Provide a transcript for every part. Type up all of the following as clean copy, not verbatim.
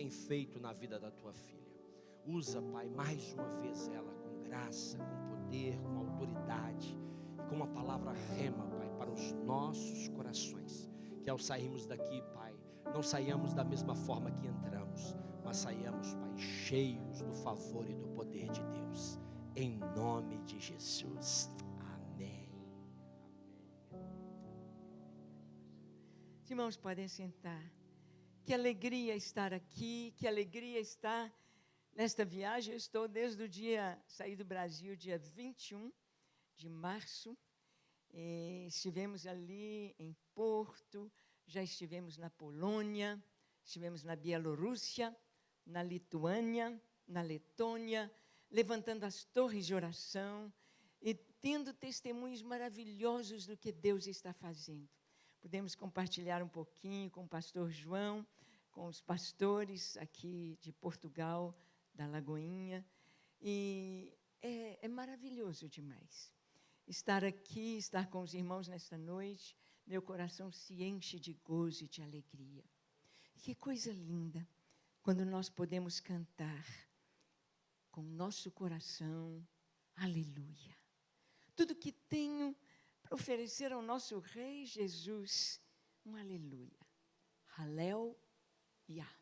tem feito na vida da tua filha. Usa, Pai, mais uma vez ela com graça, com poder, com autoridade e com uma palavra rema, Pai, para os nossos corações. Que ao sairmos daqui, Pai, não saiamos da mesma forma que entramos, mas saiamos, Pai, cheios do favor e do poder de Deus. Em nome de Jesus. Amém. Os irmãos podem sentar. Que alegria estar aqui, que alegria estar nesta viagem. Eu estou desde o dia, saí do Brasil dia 21 de março. Estivemos ali em Porto, já estivemos na Polônia, estivemos na Bielorrússia, na Lituânia, na Letônia, levantando as torres de oração e tendo testemunhos maravilhosos do que Deus está fazendo. Pudemos compartilhar um pouquinho com o pastor João, com os pastores aqui de Portugal, da Lagoinha, e é maravilhoso demais. Estar aqui, estar com os irmãos nesta noite, meu coração se enche de gozo e de alegria. Que coisa linda, quando nós podemos cantar com nosso coração, aleluia. Tudo que tenho para oferecer ao nosso Rei Jesus, um aleluia. Halel Yah.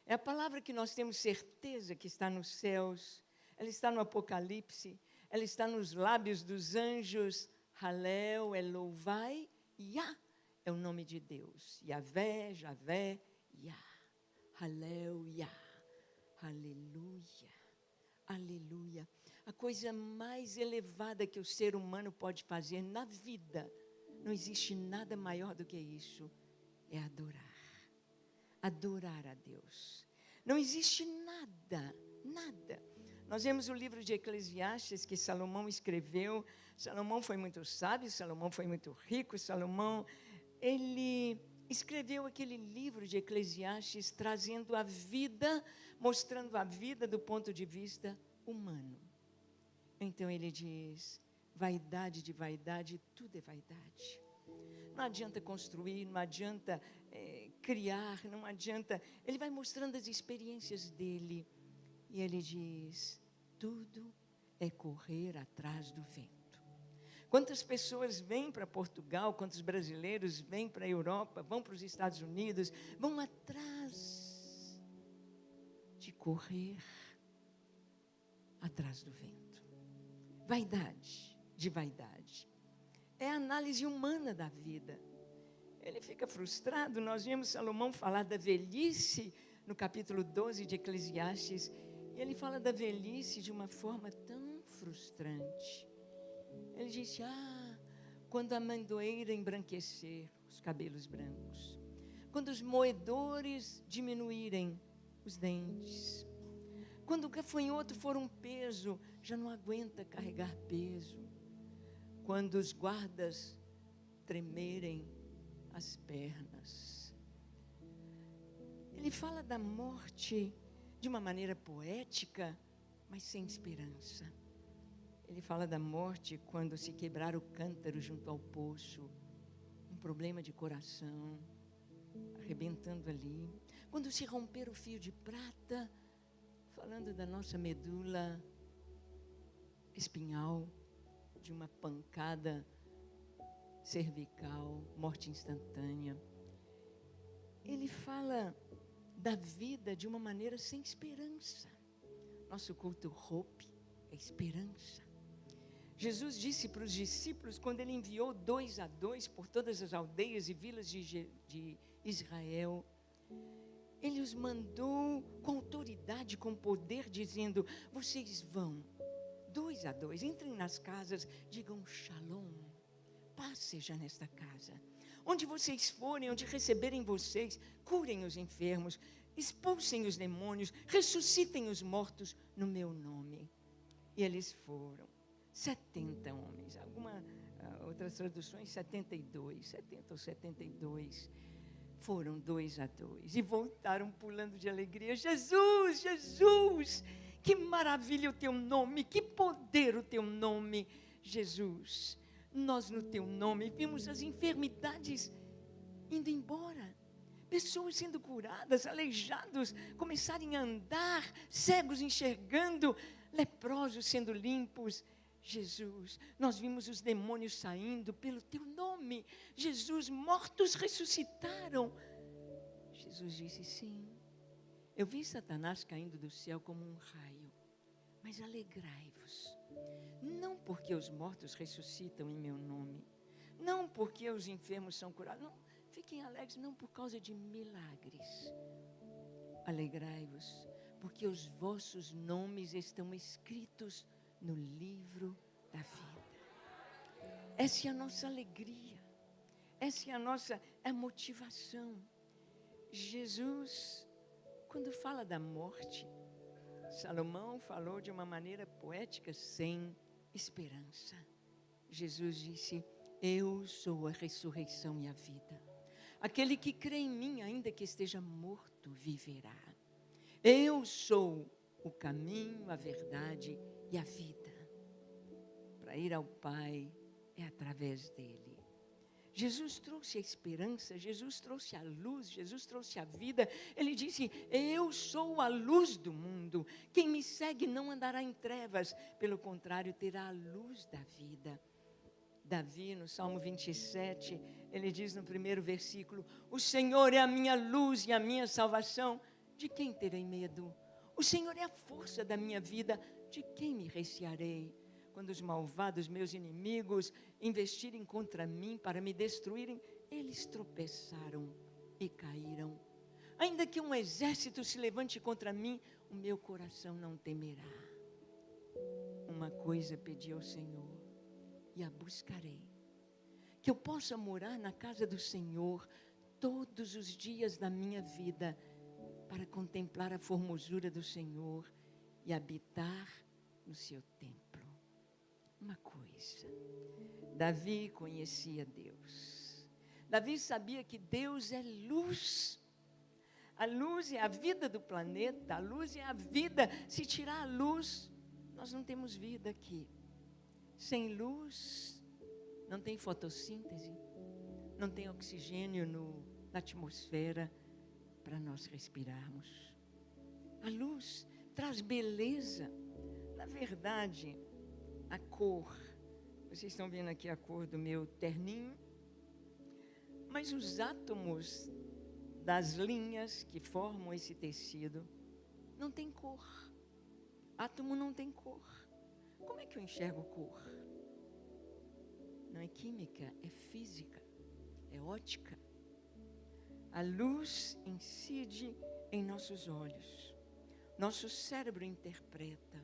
É a palavra que nós temos certeza que está nos céus, ela está no Apocalipse, ela está nos lábios dos anjos. Halel é louvai, Yah é o nome de Deus. Yahvé, Javé, Yah. Halel Yah. Aleluia. Aleluia. A coisa mais elevada que o ser humano pode fazer na vida, não existe nada maior do que isso, é adorar. Adorar a Deus. Não existe nada, nada. Nós vemos o livro de Eclesiastes que Salomão escreveu. Salomão foi muito sábio, Salomão foi muito rico, Salomão, ele escreveu aquele livro de Eclesiastes trazendo a vida, mostrando a vida do ponto de vista humano. Então ele diz, vaidade de vaidade, tudo é vaidade. Não adianta construir, não adianta criar, não adianta. Ele vai mostrando as experiências dele. E ele diz, tudo é correr atrás do vento. Quantas pessoas vêm para Portugal, quantos brasileiros vêm para a Europa, vão para os Estados Unidos, vão atrás de correr atrás do vento. Vaidade de vaidade. É a análise humana da vida. Ele fica frustrado. Nós vimos Salomão falar da velhice no capítulo 12 de Eclesiastes. E ele fala da velhice de uma forma tão frustrante. Ele disse, quando a amendoeira embranquecer os cabelos brancos, quando os moedores diminuírem os dentes, quando o gafanhoto for um peso, já não aguenta carregar peso, quando os guardas tremerem as pernas. Ele fala da morte de uma maneira poética, mas sem esperança. Ele fala da morte quando se quebrar o cântaro junto ao poço, um problema de coração, arrebentando ali. Quando se romper o fio de prata, falando da nossa medula espinhal, de uma pancada cervical, morte instantânea. Ele fala da vida de uma maneira sem esperança. Nosso culto Hope é esperança. Jesus disse para os discípulos, quando ele enviou 2 a 2 por todas as aldeias e vilas de Israel, ele os mandou com autoridade, com poder, dizendo, vocês vão, 2 a 2, entrem nas casas, digam shalom, paz seja nesta casa. Onde vocês forem, onde receberem vocês, curem os enfermos, expulsem os demônios, ressuscitem os mortos no meu nome. E eles foram, 70 homens, outras traduções 72, 70 ou 72, foram 2 a 2 e voltaram pulando de alegria. Jesus, Jesus, que maravilha o teu nome, que poder o teu nome, Jesus. Nós no teu nome vimos as enfermidades indo embora, pessoas sendo curadas, aleijados começarem a andar, cegos enxergando, leprosos sendo limpos. Jesus, nós vimos os demônios saindo pelo teu nome. Jesus, mortos ressuscitaram. Jesus disse: sim, eu vi Satanás caindo do céu como um raio, mas alegrai-vos, não porque os mortos ressuscitam em meu nome, não porque os enfermos são curados, não, fiquem alegres, não por causa de milagres. Alegrai-vos, porque os vossos nomes estão escritos no livro da vida. Essa é a nossa alegria, essa é a nossa motivação. Jesus, quando fala da morte, Salomão falou de uma maneira poética, sem esperança. Jesus disse: eu sou a ressurreição e a vida. Aquele que crê em mim, ainda que esteja morto, viverá. Eu sou o caminho, a verdade e a vida. Para ir ao Pai é através dele. Jesus trouxe a esperança, Jesus trouxe a luz, Jesus trouxe a vida. Ele disse: eu sou a luz do mundo. Quem me segue não andará em trevas, pelo contrário, terá a luz da vida. Davi, no Salmo 27, ele diz no primeiro versículo: o Senhor é a minha luz e a minha salvação, de quem terei medo? O Senhor é a força da minha vida, de quem me recearei? Quando os malvados, meus inimigos, investirem contra mim para me destruírem, eles tropeçaram e caíram. Ainda que um exército se levante contra mim, o meu coração não temerá. Uma coisa pedi ao Senhor, e a buscarei, que eu possa morar na casa do Senhor todos os dias da minha vida, para contemplar a formosura do Senhor e habitar no seu templo. Uma coisa, Davi conhecia Deus. Davi sabia que Deus é luz. A luz é a vida do planeta, a luz é a vida. Se tirar a luz, nós não temos vida aqui. Sem luz, não tem fotossíntese, não tem oxigênio na atmosfera para nós respirarmos. A luz traz beleza. Na verdade, a cor, vocês estão vendo aqui a cor do meu terninho, mas os átomos das linhas que formam esse tecido não tem cor. Átomo não tem cor. Como é que eu enxergo cor? Não é química, é física, é ótica. A luz incide em nossos olhos. Nosso cérebro interpreta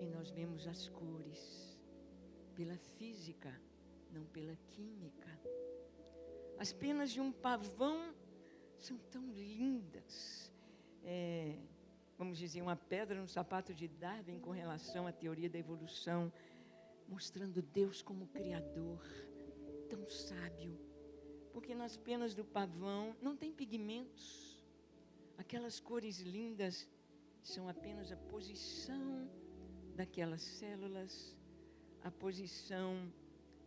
e nós vemos as cores pela física, não pela química. As penas de um pavão são tão lindas. Vamos dizer, uma pedra no sapato de Darwin com relação à teoria da evolução, mostrando Deus como Criador, tão sábio. Porque nas penas do pavão não tem pigmentos. Aquelas cores lindas são apenas a posição daquelas células, a posição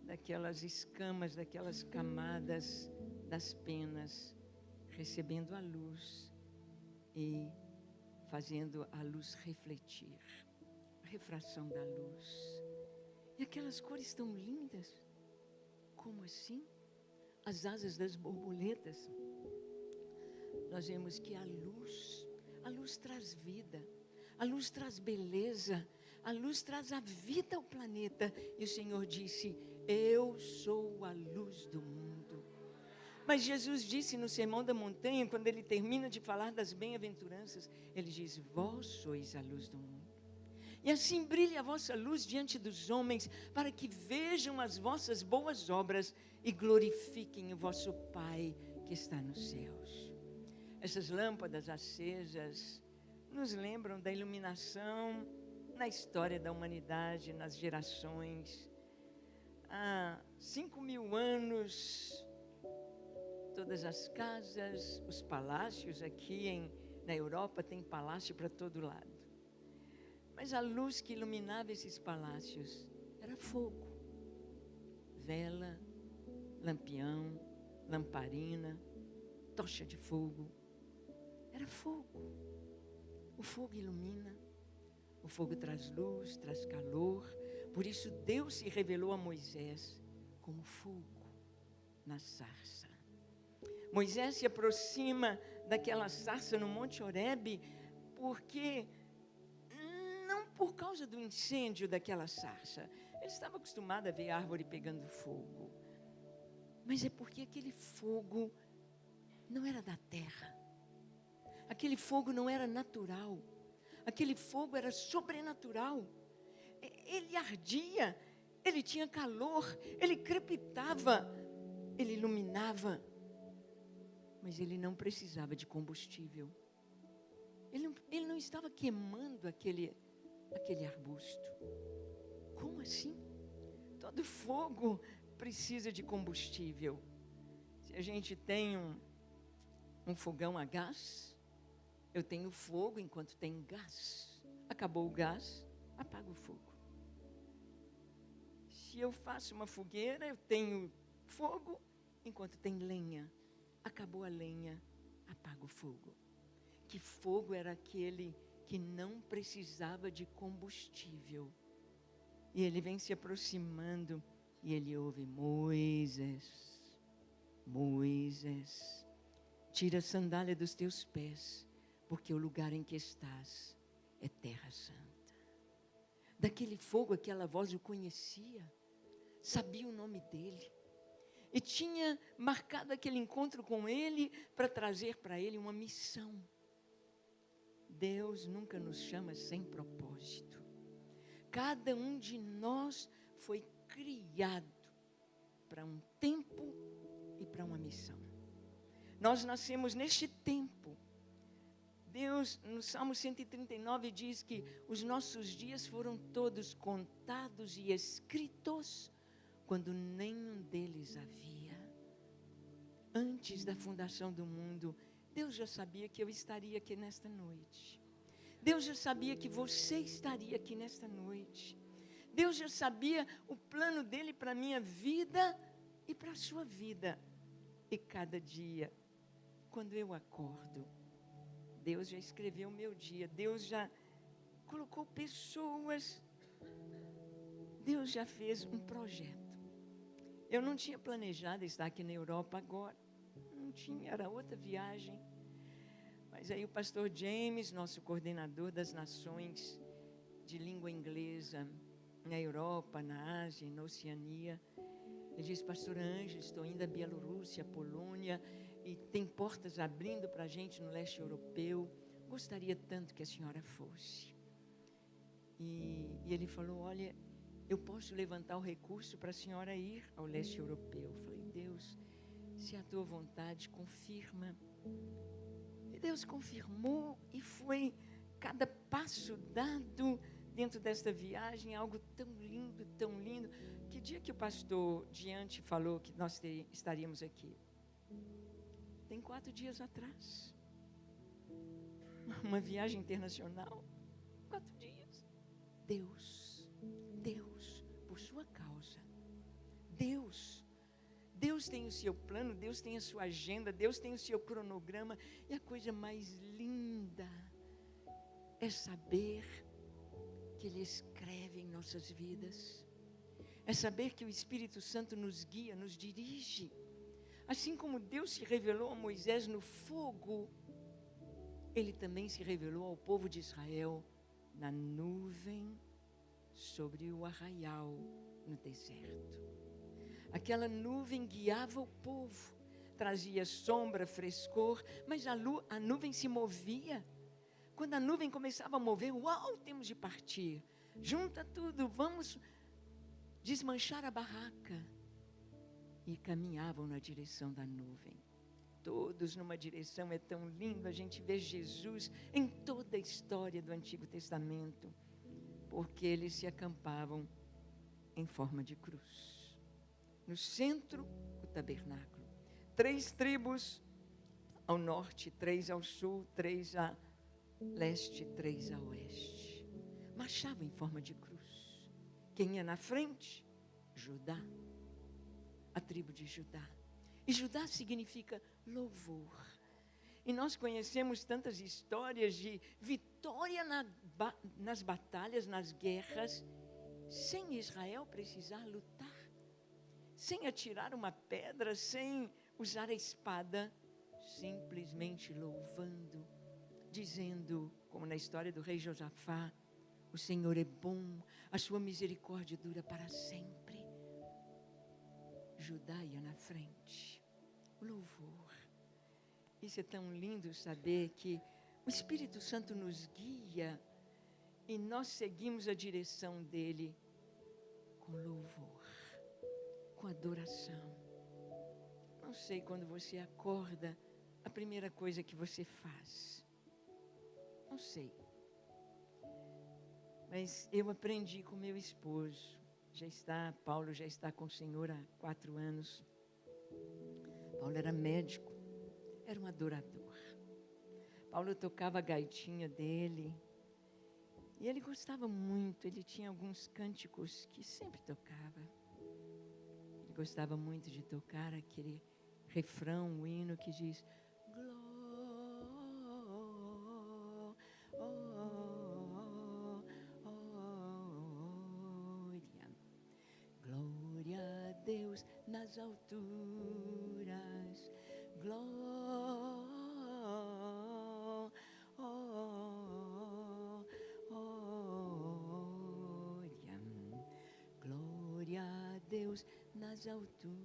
daquelas escamas, daquelas camadas das penas, recebendo a luz e fazendo a luz refletir, a refração da luz. E aquelas cores tão lindas, como assim? As asas das borboletas. Nós vemos que a luz traz vida, a luz traz beleza, a luz traz a vida ao planeta. E o Senhor disse: eu sou a luz do mundo. Mas Jesus disse no Sermão da Montanha, quando ele termina de falar das bem-aventuranças, ele diz: vós sois a luz do mundo. E assim brilhe a vossa luz diante dos homens, para que vejam as vossas boas obras e glorifiquem o vosso Pai que está nos céus. Essas lâmpadas acesas nos lembram da iluminação na história da humanidade, nas gerações. Há 5.000 anos, todas as casas, os palácios aqui na Europa, tem palácio para todo lado. Mas a luz que iluminava esses palácios era fogo, vela, lampião, lamparina. tocha de fogo. Era fogo. O fogo ilumina. O fogo traz luz, traz calor. Por isso Deus se revelou a Moisés como fogo na sarça. Moisés se aproxima daquela sarça no Monte Horebe porque, não por causa do incêndio daquela sarça. Ele estava acostumado a ver árvore pegando fogo. Mas é porque aquele fogo não era da terra. Aquele fogo não era natural. Aquele fogo era sobrenatural. Ele ardia, ele tinha calor, ele crepitava, ele iluminava. Mas ele não precisava de combustível. Ele não estava queimando aquele arbusto. Como assim? Todo fogo precisa de combustível. Se a gente tem um fogão a gás, eu tenho fogo enquanto tem gás. Acabou o gás, apaga o fogo. Se eu faço uma fogueira, eu tenho fogo enquanto tem lenha. Acabou a lenha, apaga o fogo. Que fogo era aquele que não precisava de combustível? E ele vem se aproximando e ele ouve: Moisés, Moisés, tira a sandália dos teus pés, porque o lugar em que estás é terra santa. Daquele fogo, aquela voz o conhecia, sabia o nome dele. E tinha marcado aquele encontro com ele para trazer para ele uma missão. Deus nunca nos chama sem propósito. Cada um de nós foi criado para um tempo e para uma missão. Nós nascemos neste tempo. Deus, no Salmo 139, diz que os nossos dias foram todos contados e escritos quando nenhum deles havia. Antes da fundação do mundo, Deus já sabia que eu estaria aqui nesta noite. Deus já sabia que você estaria aqui nesta noite. Deus já sabia o plano dele para a minha vida e para a sua vida. E cada dia, quando eu acordo, Deus já escreveu o meu dia. Deus já colocou pessoas. Deus já fez um projeto. Eu não tinha planejado estar aqui na Europa agora. Não tinha, era outra viagem. Mas aí o pastor James, nosso coordenador das nações de língua inglesa na Europa, na Ásia, na Oceania, ele disse: pastora Ângela, estou indo à Bielorrússia, Polônia, e tem portas abrindo para a gente no leste europeu. Gostaria tanto que a senhora fosse. E ele falou: olha, eu posso levantar o recurso para a senhora ir ao leste europeu. Eu falei: Deus, se é a tua vontade, confirma. E Deus confirmou, e foi cada passo dado dentro desta viagem, algo tão lindo, tão lindo. Que dia que o pastor Diante falou que nós estaríamos aqui? Tem 4 dias atrás. Uma viagem internacional. 4 dias. Deus, por sua causa. Deus tem o seu plano, Deus tem a sua agenda, Deus tem o seu cronograma. E a coisa mais linda é saber que Ele escreve em nossas vidas. É saber que o Espírito Santo nos guia, nos dirige. Assim como Deus se revelou a Moisés no fogo, Ele também se revelou ao povo de Israel na nuvem sobre o arraial no deserto. Aquela nuvem guiava o povo, trazia sombra, frescor, mas a nuvem se movia. Quando a nuvem começava a mover, uau, temos de partir. Junta tudo, vamos desmanchar a barraca. E caminhavam na direção da nuvem. Todos numa direção. É tão lindo a gente ver Jesus em toda a história do Antigo Testamento, porque eles se acampavam em forma de cruz. No centro, o tabernáculo. 3 tribos ao norte, 3 ao sul, 3 a leste, 3 a oeste. Marchavam em forma de cruz. Quem ia na frente? Judá. A tribo de Judá. E Judá significa louvor. E nós conhecemos tantas histórias de vitória nas batalhas, nas guerras, sem Israel precisar lutar, sem atirar uma pedra, sem usar a espada, simplesmente louvando, dizendo, como na história do rei Josafá, o Senhor é bom, a sua misericórdia dura para sempre. Judá ia na frente, louvor. Isso é tão lindo saber que o Espírito Santo nos guia e nós seguimos a direção dele com louvor, com adoração. Não sei, quando você acorda, a primeira coisa que você faz. Não sei. Mas eu aprendi com meu esposo. Paulo já está com o Senhor há 4 anos. Paulo era médico, era um adorador. Paulo tocava a gaitinha dele. E ele gostava muito, ele tinha alguns cânticos que sempre tocava. Ele gostava muito de tocar aquele refrão, o hino que diz: glória a Deus nas alturas, glória a Deus nas alturas.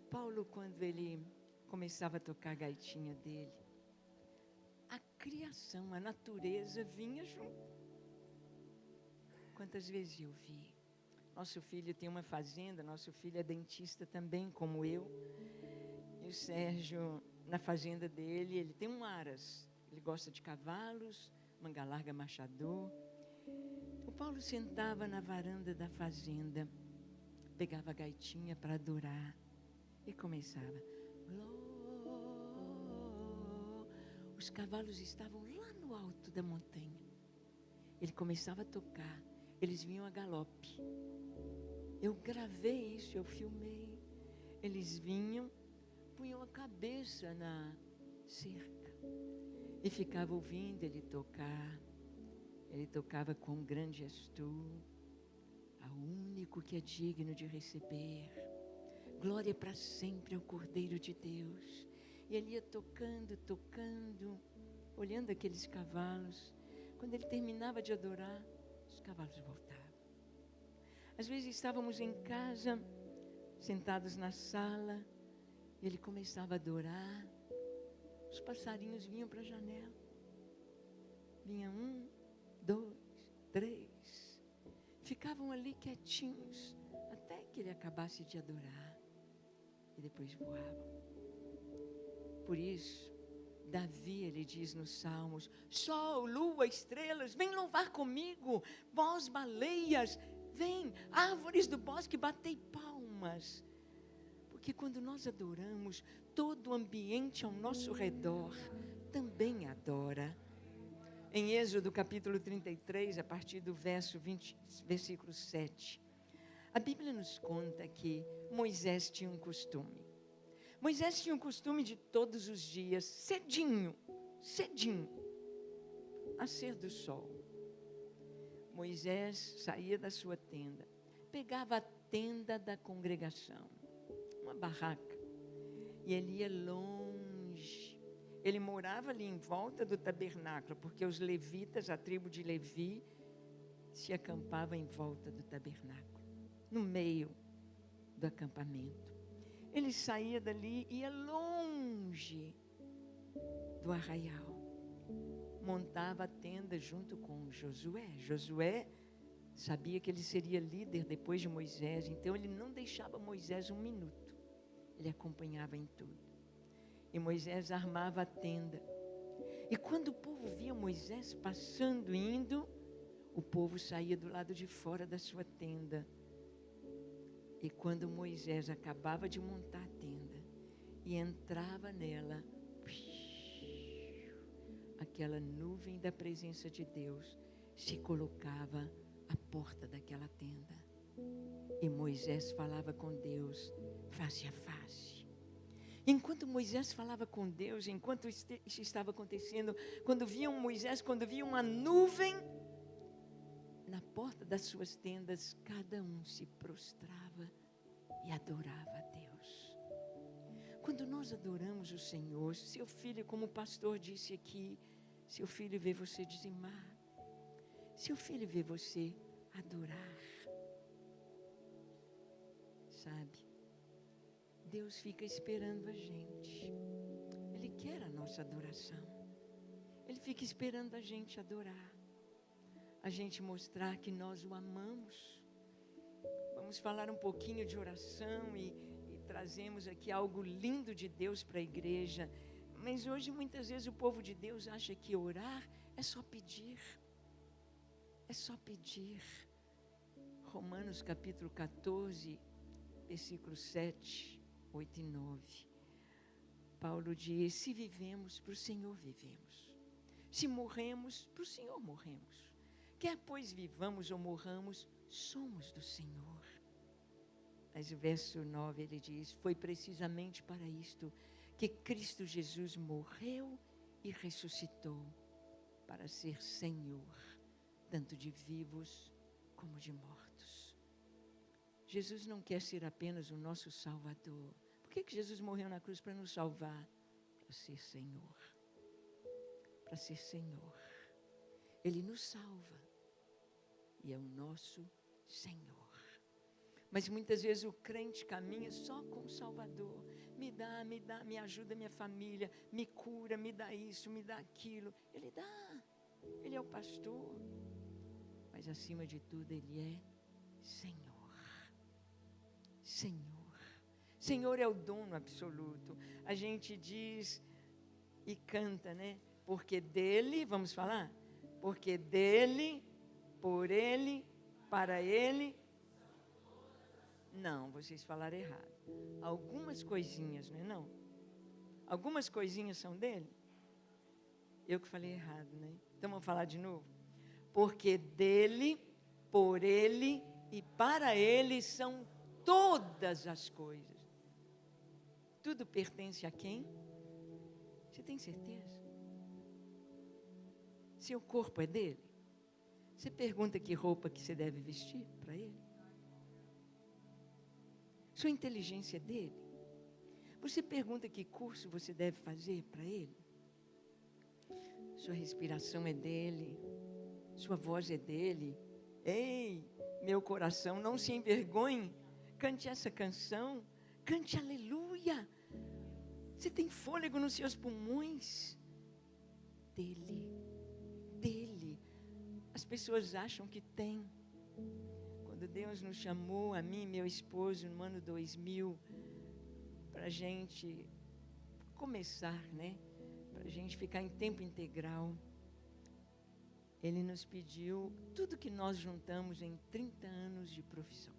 Paulo, quando ele começava a tocar a gaitinha dele, a criação, a natureza vinha junto. Quantas vezes eu vi? Nosso filho tem uma fazenda, nosso filho é dentista também, como eu. E o Sérgio, na fazenda dele, ele tem um aras. Ele gosta de cavalos, manga larga, machador. O Paulo sentava na varanda da fazenda, pegava a gaitinha para adorar e começava. Os cavalos estavam lá no alto da montanha. Ele começava a tocar, eles vinham a galope. Eu gravei isso, eu filmei. Eles vinham, punham a cabeça na cerca e ficava ouvindo ele tocar. Ele tocava com grande gestor, ao único que é digno de receber. Glória para sempre ao Cordeiro de Deus. E ele ia tocando, tocando, olhando aqueles cavalos. Quando ele terminava de adorar, os cavalos voltavam. Às vezes estávamos em casa, sentados na sala, e ele começava a adorar. Os passarinhos vinham para a janela. Vinha 1, 2, 3. Ficavam ali quietinhos, até que ele acabasse de adorar. E depois voavam. Por isso, Davi, ele diz nos Salmos: sol, lua, estrelas, vem louvar comigo. Vós, baleias, vem, árvores do bosque, batei palmas. Porque quando nós adoramos, todo o ambiente ao nosso redor também adora. Em Êxodo capítulo 33, a partir do versículo 7, a Bíblia nos conta que Moisés tinha um costume. Moisés tinha um costume de todos os dias, cedinho, nascer do sol. Moisés saía da sua tenda, pegava a tenda da congregação, uma barraca, e ele ia longe. Ele morava ali em volta do tabernáculo, porque os levitas, a tribo de Levi, se acampava em volta do tabernáculo, no meio do acampamento. Ele saía dali e ia longe do arraial. Montava a tenda junto com Josué. Josué sabia que ele seria líder depois de Moisés, então ele não deixava Moisés um minuto. Ele acompanhava em tudo. E Moisés armava a tenda. E quando o povo via Moisés passando, indo, o povo saía do lado de fora da sua tenda. E quando Moisés acabava de montar a tenda e entrava nela, aquela nuvem da presença de Deus se colocava à porta daquela tenda. E Moisés falava com Deus face a face. Enquanto Moisés falava com Deus, enquanto isso estava acontecendo, quando viam uma nuvem na porta das suas tendas, cada um se prostrava e adorava a Deus. Quando nós adoramos o Senhor, seu filho, como o pastor disse aqui, seu filho vê você dizimar, seu filho vê você adorar. Sabe, Deus fica esperando a gente. Ele quer a nossa adoração. Ele fica esperando a gente adorar, a gente mostrar que nós o amamos. Vamos falar um pouquinho de oração e trazemos aqui algo lindo de Deus para a igreja. Mas hoje muitas vezes o povo de Deus acha que orar é só pedir. É só pedir. Romanos capítulo 14, versículos 7, 8 e 9. Paulo diz: se vivemos, para o Senhor vivemos. Se morremos, para o Senhor morremos. Quer pois vivamos ou morramos, somos do Senhor. Mas o verso 9 ele diz: foi precisamente para isto que Cristo Jesus morreu e ressuscitou, para ser Senhor, tanto de vivos como de mortos. Jesus não quer ser apenas o nosso Salvador. Por que Jesus morreu na cruz? Para nos salvar? Para ser Senhor. Para ser Senhor. Ele nos salva e é o nosso Senhor. Mas muitas vezes o crente caminha só com o Salvador. Me dá, me ajuda minha família, me cura, me dá isso, me dá aquilo. Ele dá, Ele é o pastor. Mas acima de tudo Ele é Senhor. Senhor. Senhor é o dono absoluto. A gente diz e canta, né? Porque dele, vamos falar? Porque dele, por ele, para ele. Não, vocês falaram errado. Algumas coisinhas, não é não? Algumas coisinhas são dele? Eu que falei errado, né? Então vamos falar de novo? Porque dele, por ele e para ele são todas as coisas. Tudo pertence a quem? Você tem certeza? Seu corpo é dele? Você pergunta que roupa que você deve vestir para ele? Sua inteligência é dele? Você pergunta que curso você deve fazer para ele? Sua respiração é dele? Sua voz é dele? Ei, meu coração, não se envergonhe. Cante essa canção, cante aleluia. Você tem fôlego nos seus pulmões. Dele. As pessoas acham que tem. Quando Deus nos chamou, a mim e meu esposo, no ano 2000, para a gente começar, né? Para a gente ficar em tempo integral, Ele nos pediu tudo que nós juntamos em 30 anos de profissão.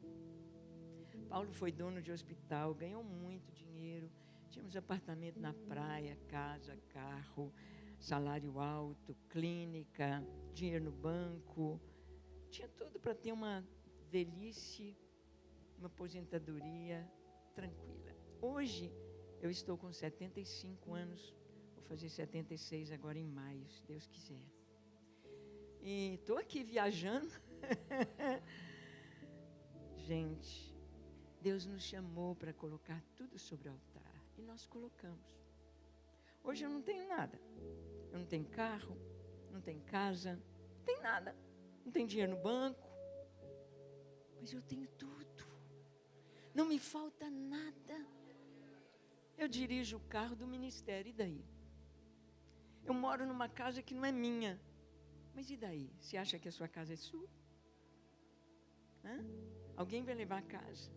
Paulo foi dono de hospital, ganhou muito dinheiro, tínhamos apartamento na praia, casa, carro, salário alto, clínica, dinheiro no banco, tinha tudo para ter uma velhice, uma aposentadoria tranquila. Hoje eu estou com 75 anos, vou fazer 76 agora em maio, se Deus quiser. E estou aqui viajando. Gente, Deus nos chamou para colocar tudo sobre o altar. E nós colocamos. Hoje eu não tenho nada. Eu não tenho carro, não tenho casa, não tenho nada. Não tenho dinheiro no banco. Mas eu tenho tudo. Não me falta nada. Eu dirijo o carro do ministério, e daí? Eu moro numa casa que não é minha. Mas e daí? Você acha que a sua casa é sua? Hã? Alguém vai levar a casa?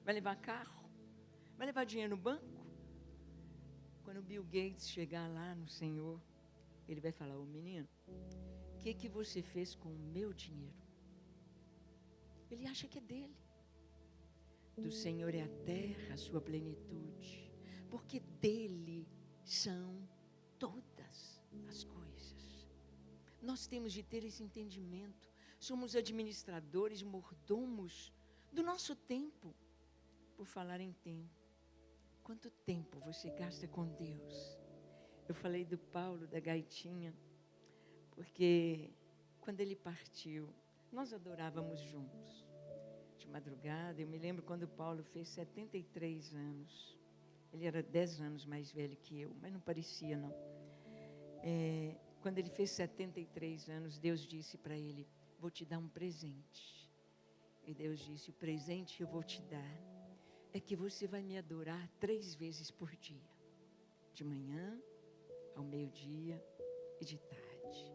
Vai levar carro? Vai levar dinheiro no banco? Quando o Bill Gates chegar lá no Senhor, ele vai falar: ô menino, o que você fez com o meu dinheiro? Ele acha que é dele. Do Senhor é a terra, a sua plenitude, porque dele são todas as coisas. Nós temos de ter esse entendimento. Somos administradores, mordomos do nosso tempo. Por falar em tempo, quanto tempo você gasta com Deus? Eu falei do Paulo, da gaitinha, porque quando ele partiu, nós adorávamos juntos, de madrugada. Eu me lembro quando Paulo fez 73 anos. Ele era 10 anos mais velho que eu, mas não parecia, não. Quando ele fez 73 anos, Deus disse para ele: vou te dar um presente. E Deus disse: o presente que eu vou te dar é que você vai me adorar 3 vezes por dia. De manhã, ao meio-dia e de tarde.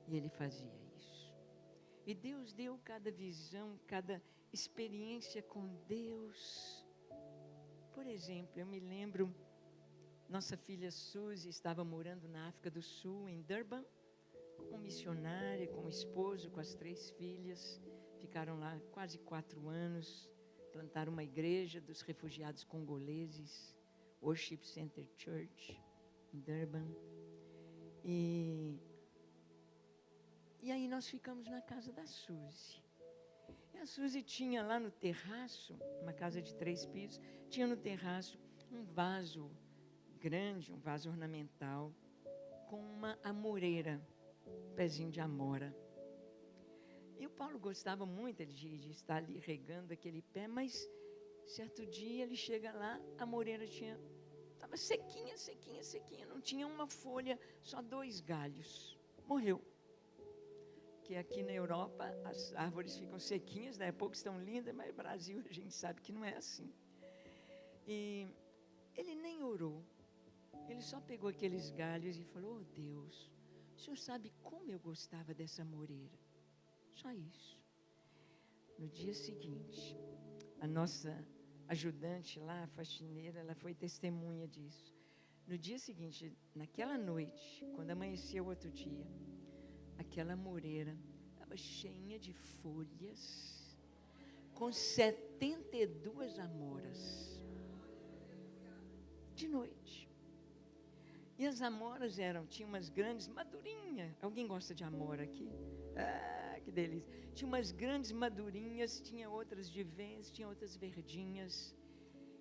E ele fazia isso. E Deus deu cada visão, cada experiência com Deus. Por exemplo, eu me lembro, nossa filha Suzy estava morando na África do Sul, em Durban, como missionária, com o esposo, com as 3 filhas. Ficaram lá quase 4 anos, plantaram uma igreja dos refugiados congoleses, Worship Center Church, em Durban. E aí nós ficamos na casa da Suzy. E a Suzy tinha lá no terraço, uma casa de 3 pisos, tinha no terraço um vaso grande, um vaso ornamental, com uma amoreira, um pezinho de amora. E o Paulo gostava muito de estar ali regando aquele pé, mas certo dia ele chega lá, a amoreira estava sequinha, sequinha, sequinha, não tinha uma folha, só 2 galhos. Morreu. Que aqui na Europa as árvores ficam sequinhas, daí a pouco estão lindas, mas no Brasil a gente sabe que não é assim. E ele nem orou, ele só pegou aqueles galhos e falou: oh Deus, o Senhor sabe como eu gostava dessa amoreira. Só isso. No dia seguinte, a nossa ajudante lá, a faxineira, ela foi testemunha disso. No dia seguinte, naquela noite, quando amanheceu o outro dia, aquela amoreira estava cheia de folhas, com 72 amoras. De noite. E as amoras tinha umas grandes, madurinhas. Alguém gosta de amora aqui? Ah, que delícia. Tinha umas grandes madurinhas, tinha outras de vez, tinha outras verdinhas.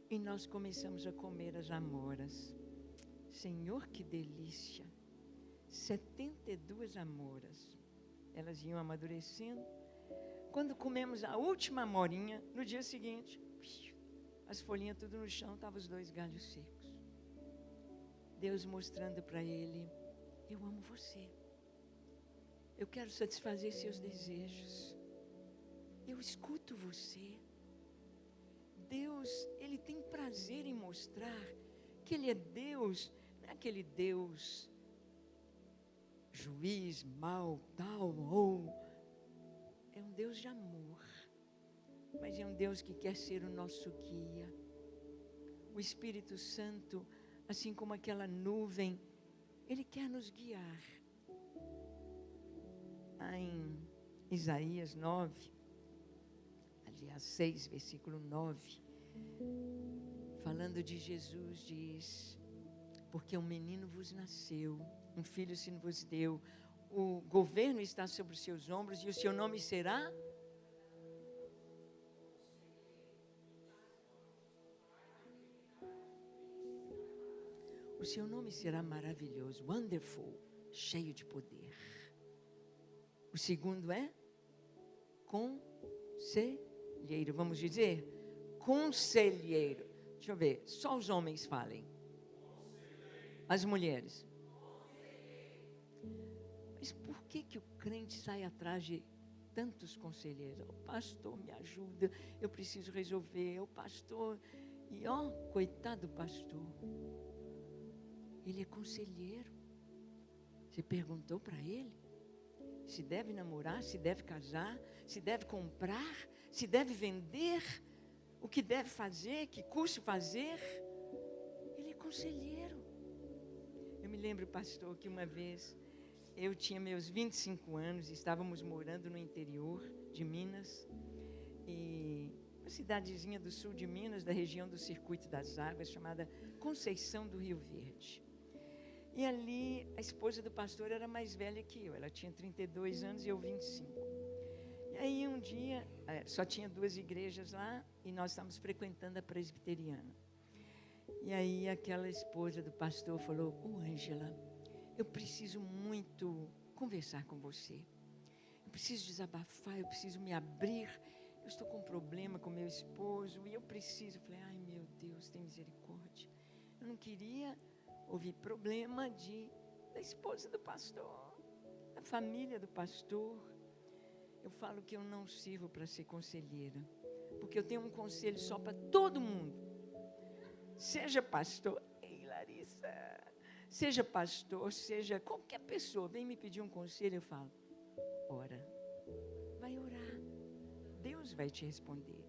E nós começamos a comer as amoras. Senhor, que delícia. 72 amoras. Elas iam amadurecendo. Quando comemos a última amorinha, no dia seguinte, as folhinhas tudo no chão, estavam os 2 galhos secos. Deus mostrando para ele: eu amo você. Eu quero satisfazer seus desejos. Eu escuto você. Deus, Ele tem prazer em mostrar que Ele é Deus, não é aquele Deus juiz, mau, tal, ou. É um Deus de amor, mas é um Deus que quer ser o nosso guia. O Espírito Santo, assim como aquela nuvem, Ele quer nos guiar. Em Isaías 9, aliás 6, versículo 9, falando de Jesus, diz: porque um menino vos nasceu, um filho se vos deu, o governo está sobre os seus ombros e o seu nome será... O seu nome será maravilhoso, wonderful, cheio de poder. O segundo é conselheiro. Vamos dizer? Conselheiro. Deixa eu ver, só os homens falem. As mulheres. Mas por que o crente sai atrás de tantos conselheiros? O pastor, me ajuda, eu preciso resolver. O pastor, e coitado do pastor. Ele é conselheiro. Você perguntou para ele se deve namorar, se deve casar, se deve comprar, se deve vender, o que deve fazer, que curso fazer? Ele é conselheiro. Eu me lembro, pastor, que uma vez eu tinha meus 25 anos, estávamos morando no interior de Minas, e uma cidadezinha do sul de Minas, da região do Circuito das Águas, chamada Conceição do Rio Verde. E ali, a esposa do pastor era mais velha que eu. Ela tinha 32 anos e eu 25. E aí um dia, só tinha 2 igrejas lá, e nós estávamos frequentando a presbiteriana. E aí aquela esposa do pastor falou: Ângela, eu preciso muito conversar com você. Eu preciso desabafar, eu preciso me abrir. Eu estou com um problema com meu esposo e eu preciso. Eu falei: ai, meu Deus, tem misericórdia. Eu não queria ouvir problema da esposa do pastor, da família do pastor. Eu falo que eu não sirvo para ser conselheira, porque eu tenho um conselho só para todo mundo. Seja pastor, ei Larissa, seja pastor, seja qualquer pessoa, vem me pedir um conselho, eu falo: ora, vai orar, Deus vai te responder.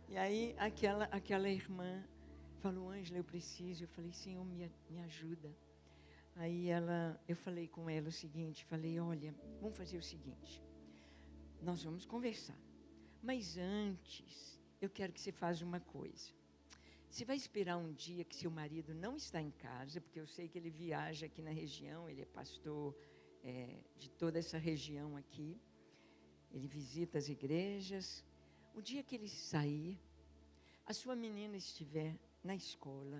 E aí aquela irmã falou: Ângela, eu preciso. Eu falei: Senhor, me ajuda. Aí eu falei com ela o seguinte, falei: olha, vamos fazer o seguinte, nós vamos conversar, mas antes eu quero que você faça uma coisa. Você vai esperar um dia que seu marido não está em casa, porque eu sei que ele viaja aqui na região, ele é pastor de toda essa região aqui, ele visita as igrejas. O dia que ele sair, a sua menina estiver na escola,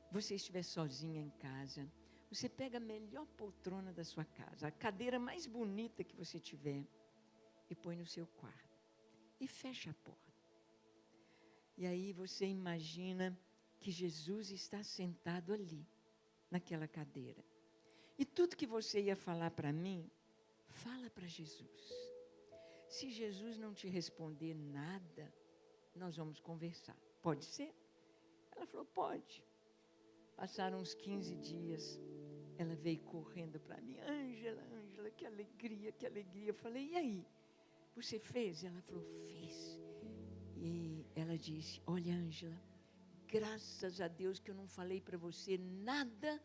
você estiver sozinha em casa, você pega a melhor poltrona da sua casa, a cadeira mais bonita que você tiver, e põe no seu quarto, e fecha a porta. E aí você imagina que Jesus está sentado ali, naquela cadeira. E tudo que você ia falar para mim, fala para Jesus. Se Jesus não te responder nada, nós vamos conversar. Pode ser? Ela falou: pode. Passaram uns 15 dias, ela veio correndo para mim: Ângela, que alegria, que alegria. Eu falei: e aí? Você fez? Ela falou: fiz. E ela disse: olha, Ângela, graças a Deus que eu não falei para você nada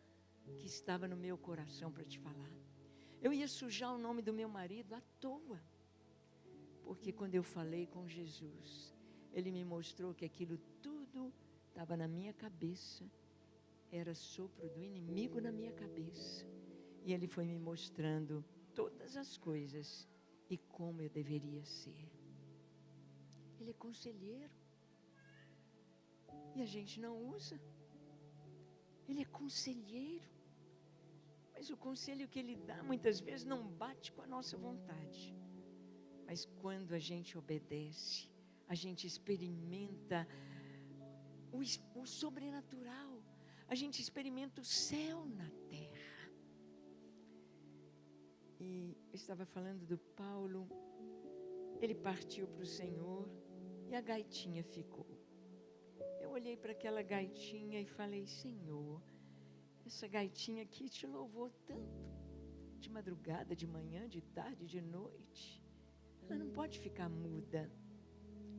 que estava no meu coração para te falar. Eu ia sujar o nome do meu marido à toa. Porque quando eu falei com Jesus, Ele me mostrou que aquilo tudo estava na minha cabeça, era sopro do inimigo na minha cabeça. E Ele foi me mostrando todas as coisas e como eu deveria ser. Ele é conselheiro. E a gente não usa. Ele é conselheiro. Mas o conselho que Ele dá muitas vezes não bate com a nossa vontade. Mas quando a gente obedece, a gente experimenta o sobrenatural. A gente experimenta o céu na terra. E eu estava falando do Paulo. Ele partiu para o Senhor e a gaitinha ficou. Eu olhei para aquela gaitinha e falei: Senhor, essa gaitinha aqui te louvou tanto. De madrugada, de manhã, de tarde, de noite. Ela não pode ficar muda.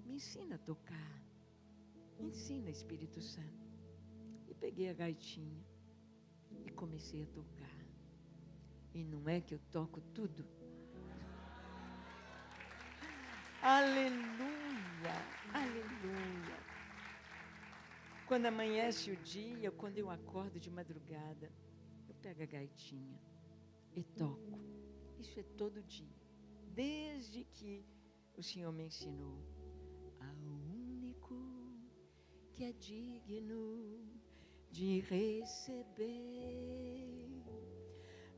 Me ensina a tocar. Me ensina, Espírito Santo. E peguei a gaitinha e comecei a tocar. E não é que eu toco tudo? Aleluia, aleluia. Quando amanhece o dia, quando eu acordo de madrugada, eu pego a gaitinha e toco. Isso é todo dia. Desde que o Senhor me ensinou: ao único que é digno de receber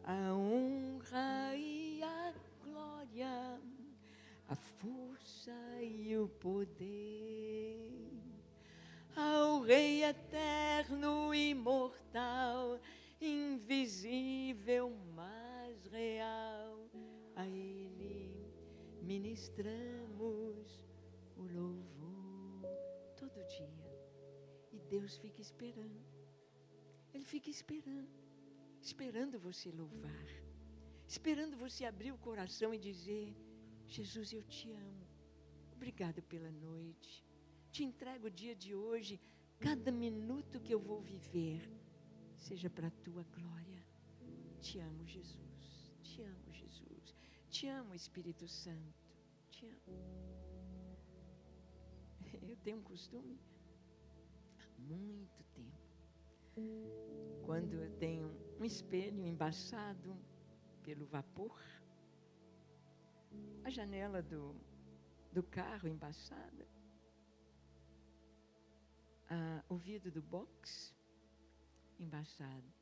a honra e a glória, a força e o poder, ao Rei eterno, imortal, invisível, mas real, a Ele ministramos o louvor todo dia. E Deus fica esperando. Ele fica esperando você louvar, esperando você abrir o coração e dizer: Jesus, eu te amo. Obrigado pela noite. Te entrego o dia de hoje. Cada minuto que eu vou viver seja para a tua glória. Te amo, Jesus. Te amo, Jesus. Te amo, Espírito Santo. Te amo. Eu tenho um costume há muito tempo. Quando eu tenho um espelho embaçado pelo vapor, a janela do carro embaçada, o vidro do box embaçado.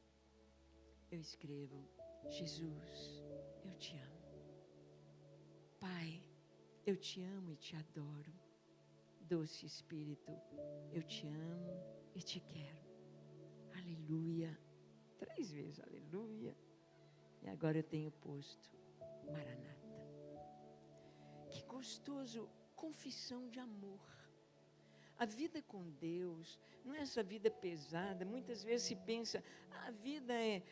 Eu escrevo: Jesus, eu te amo. Pai, eu te amo e te adoro. Doce Espírito, eu te amo e te quero. Aleluia. 3 vezes, aleluia. E agora eu tenho posto Maranata. Que gostoso, confissão de amor. A vida com Deus não é essa vida pesada. Muitas vezes se pensa, a vida é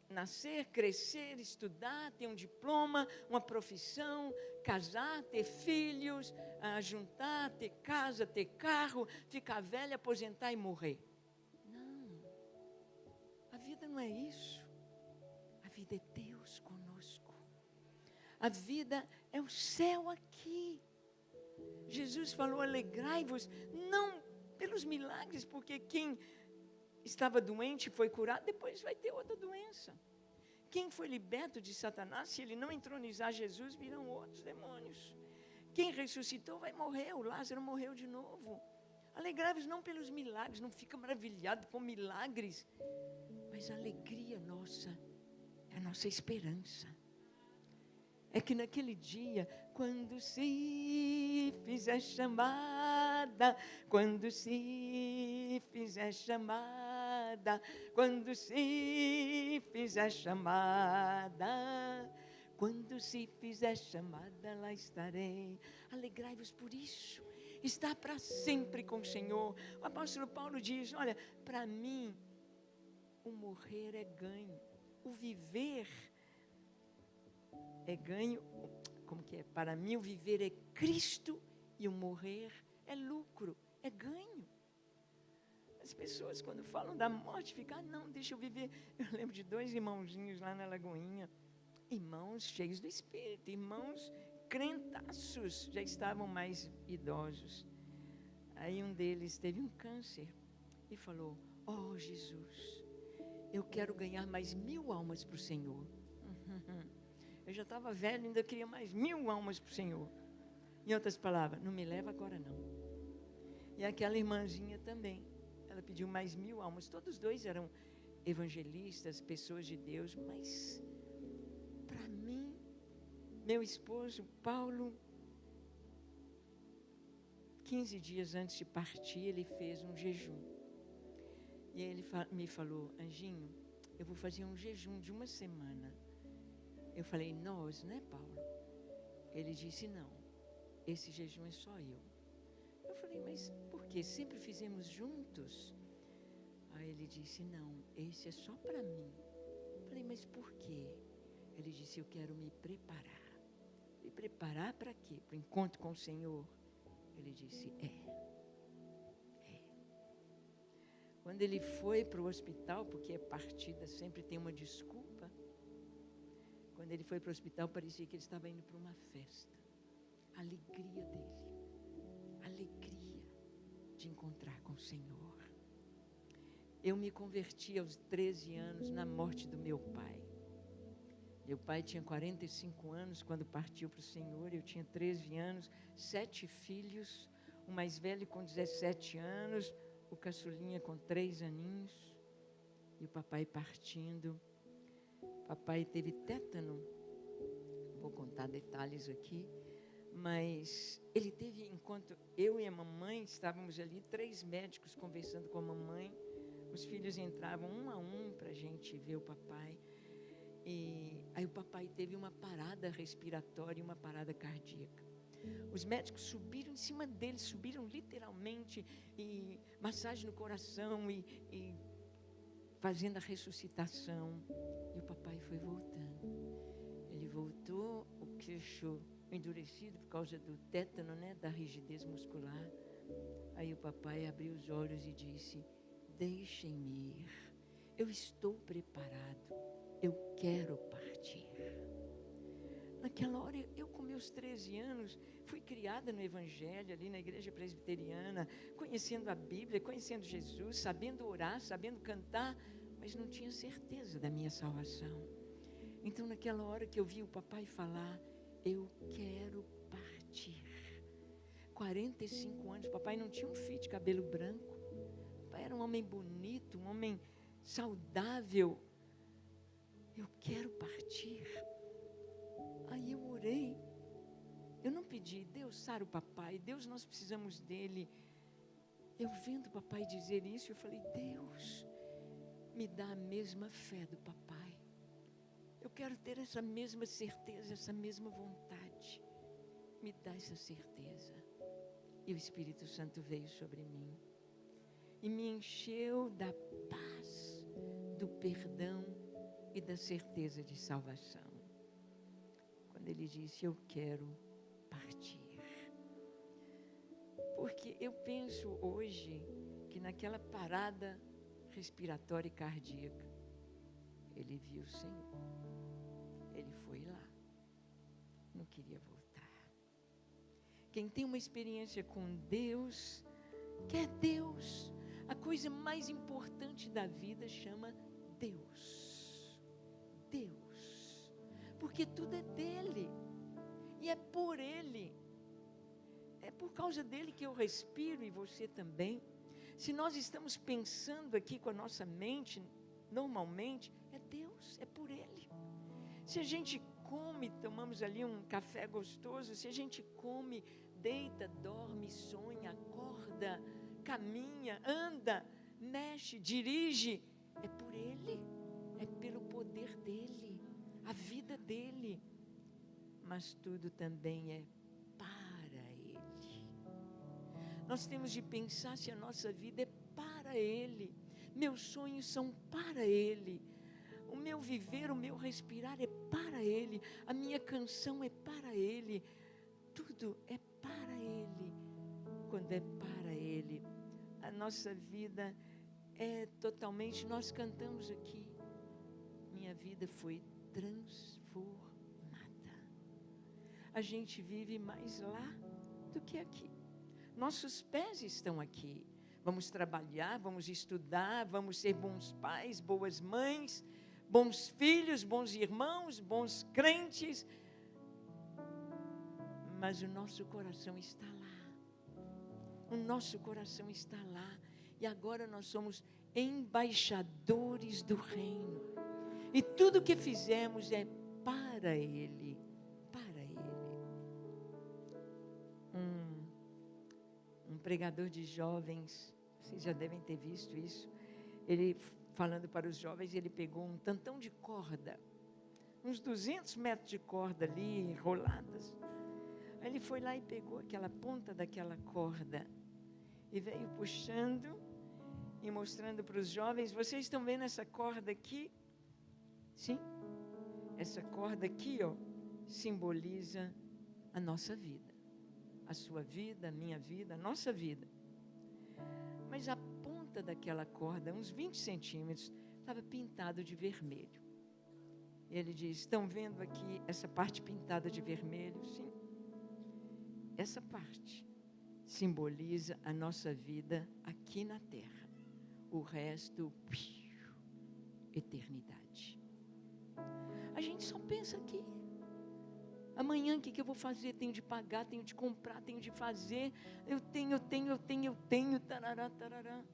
nascer, crescer, estudar, ter um diploma, uma profissão, casar, ter filhos, juntar, ter casa, ter carro, ficar velha, aposentar e morrer. Não, a vida não é isso. A vida é Deus conosco. A vida é o céu aqui. Jesus falou: alegrai-vos, não pelos milagres, porque quem estava doente foi curado, depois vai ter outra doença. Quem foi liberto de Satanás, se ele não entronizar Jesus, virão outros demônios. Quem ressuscitou vai morrer, o Lázaro morreu de novo. Alegrai-vos não pelos milagres, não fica maravilhado com milagres, mas a alegria nossa é a nossa esperança. É que naquele dia, quando se fizer chamada, quando se fizer chamada, quando se fizer chamada, quando se fizer chamada, lá estarei. Alegrai-vos por isso, estar para sempre com o Senhor. O apóstolo Paulo diz: olha, para mim, o morrer é ganho, o viver é ganho. Como que é? Para mim o viver é Cristo e o morrer é lucro, é ganho. As pessoas quando falam da morte ficam: não, deixa eu viver. Eu lembro de 2 irmãozinhos lá na Lagoinha, irmãos cheios do Espírito, irmãos crentaços, já estavam mais idosos. Aí um deles teve um câncer e falou: oh Jesus, eu quero ganhar mais 1000 almas para o Senhor. Eu já estava velho, ainda queria mais 1000 almas para o Senhor. Em outras palavras, não me leva agora não. E aquela irmãzinha também, ela pediu mais 1000 almas. Todos 2 eram evangelistas, pessoas de Deus, mas para mim, meu esposo Paulo, 15 dias antes de partir, ele fez um jejum. E ele me falou: Anjinho, eu vou fazer um jejum de 1 semana. Eu falei: nós, né, Paulo? Ele disse: não, esse jejum é só eu. Eu falei: mas por quê? Sempre fizemos juntos. Aí ele disse: não, esse é só para mim. Eu falei: mas por quê? Ele disse: eu quero me preparar. Me preparar para quê? Para o encontro com o Senhor? Ele disse: Quando ele foi para o hospital, porque a partida sempre tem uma desculpa, quando ele foi para o hospital, parecia que ele estava indo para uma festa. A alegria dele, a alegria de encontrar com o Senhor. Eu me converti aos 13 anos na morte do meu pai. Meu pai tinha 45 anos quando partiu para o Senhor, eu tinha 13 anos, 7 filhos, o mais velho com 17 anos, o caçulinha com 3 aninhos, e o papai partindo. Papai teve tétano, vou contar detalhes aqui, mas ele teve, enquanto eu e a mamãe estávamos ali, 3 médicos conversando com a mamãe, os filhos entravam um a um para a gente ver o papai, e aí o papai teve uma parada respiratória e uma parada cardíaca. Os médicos subiram em cima dele, subiram literalmente, e massagem no coração, e fazendo a ressuscitação. E o papai foi voltando. Ele voltou, o queixo endurecido por causa do tétano, né, da rigidez muscular. Aí o papai abriu os olhos e disse: deixem-me ir, eu estou preparado, eu quero partir. Naquela hora, eu com meus 13 anos, fui criada no Evangelho, ali na igreja presbiteriana, conhecendo a Bíblia, conhecendo Jesus, sabendo orar, sabendo cantar, mas não tinha certeza da minha salvação. Então, naquela hora que eu vi o papai falar: eu quero partir. 45 anos, papai não tinha um fio de cabelo branco. Papai era um homem bonito, um homem saudável. Eu quero partir. Aí eu orei. Eu não pedi, Deus, sara o papai. Deus, nós precisamos dele. Eu vendo o papai dizer isso, eu falei, Deus, me dá a mesma fé do papai. Eu quero ter essa mesma certeza, essa mesma vontade. Me dá essa certeza. E o Espírito Santo veio sobre mim e me encheu da paz, do perdão e da certeza de salvação. Quando ele disse, eu quero partir. Porque eu penso hoje que naquela parada respiratória e cardíaca, ele viu o Senhor. Ele foi lá. Não queria voltar. Quem tem uma experiência com Deus, quer Deus. A coisa mais importante da vida chama Deus. Deus. Porque tudo é dele. E é por ele. É por causa dele que eu respiro e você também. Se nós estamos pensando aqui com a nossa mente, normalmente, é Deus, é por ele. Se a gente come, tomamos ali um café gostoso, se a gente come, deita, dorme, sonha, acorda, caminha, anda, mexe, dirige, é por ele, é pelo poder dele, a vida dele. Mas tudo também é para ele. Nós temos de pensar se a nossa vida é para ele. Meus sonhos são para ele. O meu viver, o meu respirar é para ele. A minha canção é para ele. Tudo é para ele. Quando é para ele, a nossa vida é totalmente, nós cantamos aqui, minha vida foi transformada. A gente vive mais lá do que aqui. Nossos pés estão aqui. Vamos trabalhar, vamos estudar, vamos ser bons pais, boas mães, bons filhos, bons irmãos, bons crentes. Mas o nosso coração está lá. O nosso coração está lá. E agora nós somos embaixadores do reino. E tudo que fizemos é para ele. Para ele. Um pregador de jovens, vocês já devem ter visto isso. Ele, falando para os jovens, ele pegou um tantão de corda. Uns 200 metros de corda ali, enroladas. Aí ele foi lá e pegou aquela ponta daquela corda e veio puxando e mostrando para os jovens, vocês estão vendo essa corda aqui? Sim? Essa corda aqui, ó, simboliza a nossa vida. A sua vida, a minha vida, a nossa vida. Mas a ponta daquela corda, uns 20 centímetros, estava pintado de vermelho. E ele diz, estão vendo aqui essa parte pintada de vermelho? Sim. Essa parte simboliza a nossa vida aqui na terra. O resto, eternidade. A gente só pensa aqui. Amanhã o que eu vou fazer? Tenho de pagar, tenho de comprar, tenho de fazer. Eu tenho, tarará, tarará.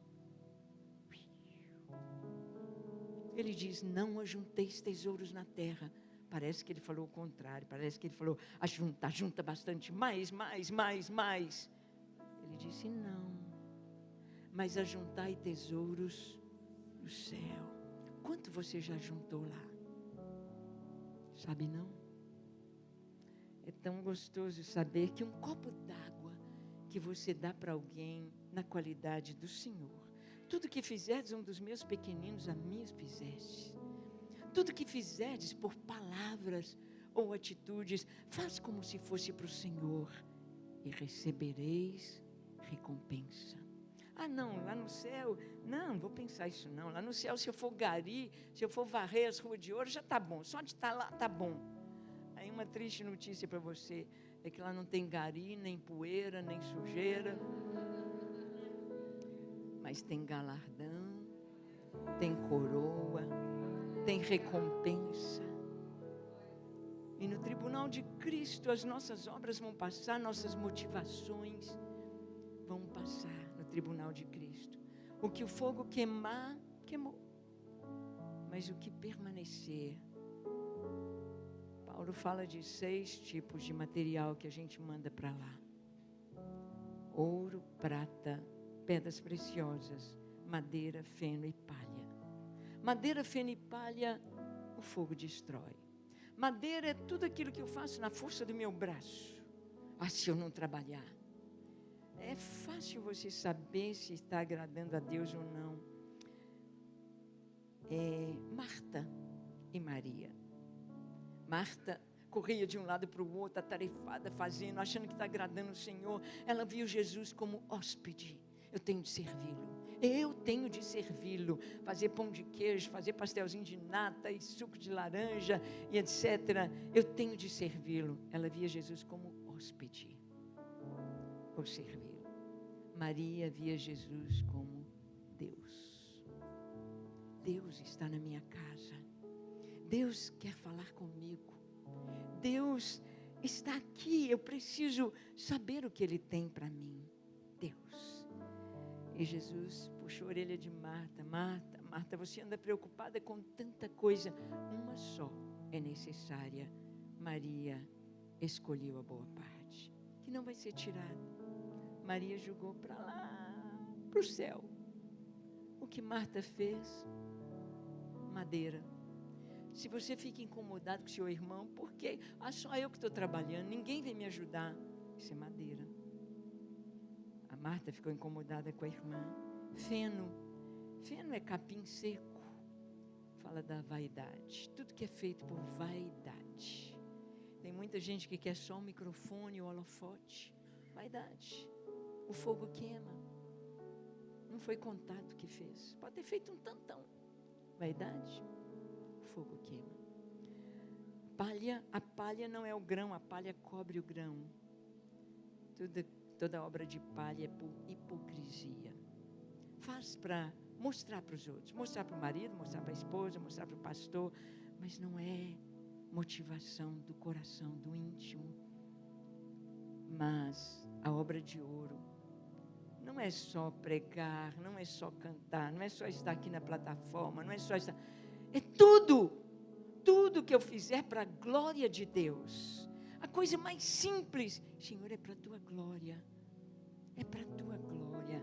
Ele diz, não ajunteis tesouros na terra. Parece que ele falou o contrário, parece que ele falou, junta bastante, mais. Ele disse, não, mas ajuntai tesouros no céu. Quanto você já juntou lá? Sabe não? É tão gostoso saber que um copo d'água que você dá para alguém na qualidade do Senhor. Tudo que fizerdes um dos meus pequeninos, a mim fizeste. Tudo que fizerdes por palavras ou atitudes, faz como se fosse para o Senhor e recebereis recompensa. Ah, não, lá no céu, não vou pensar isso não. Lá no céu, se eu for gari, se eu for varrer as ruas de ouro, já está bom. Só de estar lá está bom. Aí uma triste notícia para você, é que lá não tem gari, nem poeira, nem sujeira. Mas tem galardão, tem coroa, tem recompensa. E no tribunal de Cristo as nossas obras vão passar, nossas motivações vão passar no tribunal de Cristo. O que o fogo queimar, queimou. Mas o que permanecer, Paulo fala de 6 tipos de material que a gente manda para lá: ouro, prata, pedras preciosas, madeira, feno e palha. Madeira, feno e palha, o fogo destrói. Madeira é tudo aquilo que eu faço na força do meu braço. Se eu não trabalhar. É fácil você saber se está agradando a Deus ou não. Marta e Maria. Marta corria de um lado para o outro, atarefada, fazendo, achando que está agradando o Senhor. Ela viu Jesus como hóspede. Eu tenho de servi-lo. Eu tenho de servi-lo. Fazer pão de queijo, fazer pastelzinho de nata e suco de laranja e etc. Eu tenho de servi-lo. Ela via Jesus como hóspede. Ou servi-lo. Maria via Jesus como Deus. Deus está na minha casa. Deus quer falar comigo. Deus está aqui. Eu preciso saber o que Ele tem para mim. Deus. E Jesus puxou a orelha de Marta. Marta, Marta, você anda preocupada com tanta coisa. Uma só é necessária. Maria escolheu a boa parte, que não vai ser tirada. Maria jogou para lá, para o céu. O que Marta fez? Madeira. Se você fica incomodado com seu irmão, porque só eu que estou trabalhando, ninguém vem me ajudar. Isso é madeira. A Marta ficou incomodada com a irmã. Feno. Feno é capim seco. Fala da vaidade. Tudo que é feito por vaidade. Tem muita gente que quer só o microfone, o holofote. Vaidade. O fogo queima. Não foi contado o que fez. Pode ter feito um tantão. Vaidade. O fogo queima. Palha. A palha não é o grão. A palha cobre o grão. Toda obra de palha é por hipocrisia. Faz para mostrar para os outros. Mostrar para o marido, mostrar para a esposa, mostrar para o pastor. Mas não é motivação do coração, do íntimo. Mas a obra de ouro não é só pregar, não é só cantar, não é só estar aqui na plataforma, não é só estar... É tudo que eu fizer para a glória de Deus. A coisa mais simples, Senhor, é para a tua glória. É para a tua glória.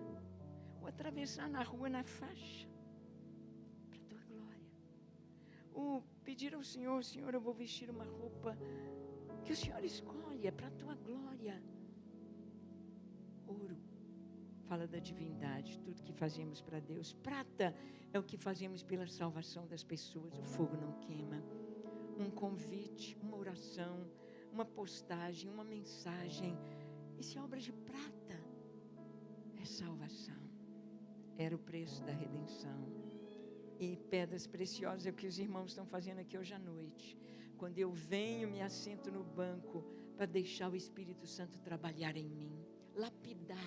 Ou atravessar na rua na faixa. Para a tua glória. Ou pedir ao Senhor, Senhor, eu vou vestir uma roupa que o Senhor escolhe, é para a tua glória. Ouro fala da divindade, tudo que fazemos para Deus. Prata é o que fazemos pela salvação das pessoas. O fogo não queima. Um convite, uma oração, uma postagem, uma mensagem. Isso é obra de prata. É salvação. Era o preço da redenção. E pedras preciosas é o que os irmãos estão fazendo aqui hoje à noite. Quando eu venho, me assento no banco para deixar o Espírito Santo trabalhar em mim. Lapidar.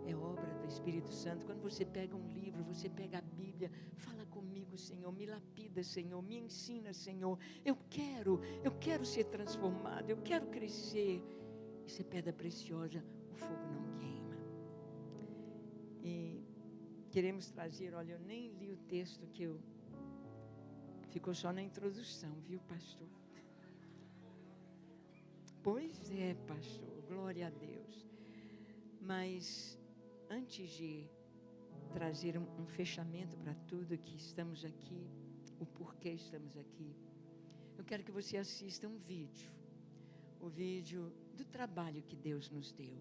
É obra do Espírito Santo. Quando você pega um livro, você pega a Bíblia, fala comigo, Senhor, me lapida, Senhor, me ensina, Senhor. Eu quero ser transformado, eu quero crescer. Isso é pedra preciosa, o fogo não queima. E queremos trazer, olha, eu nem li o texto ficou só na introdução, viu, pastor? Pois é, pastor, glória a Deus. Mas antes de trazer um fechamento para tudo que estamos aqui, o porquê estamos aqui, eu quero que você assista um vídeo. O vídeo do trabalho que Deus nos deu.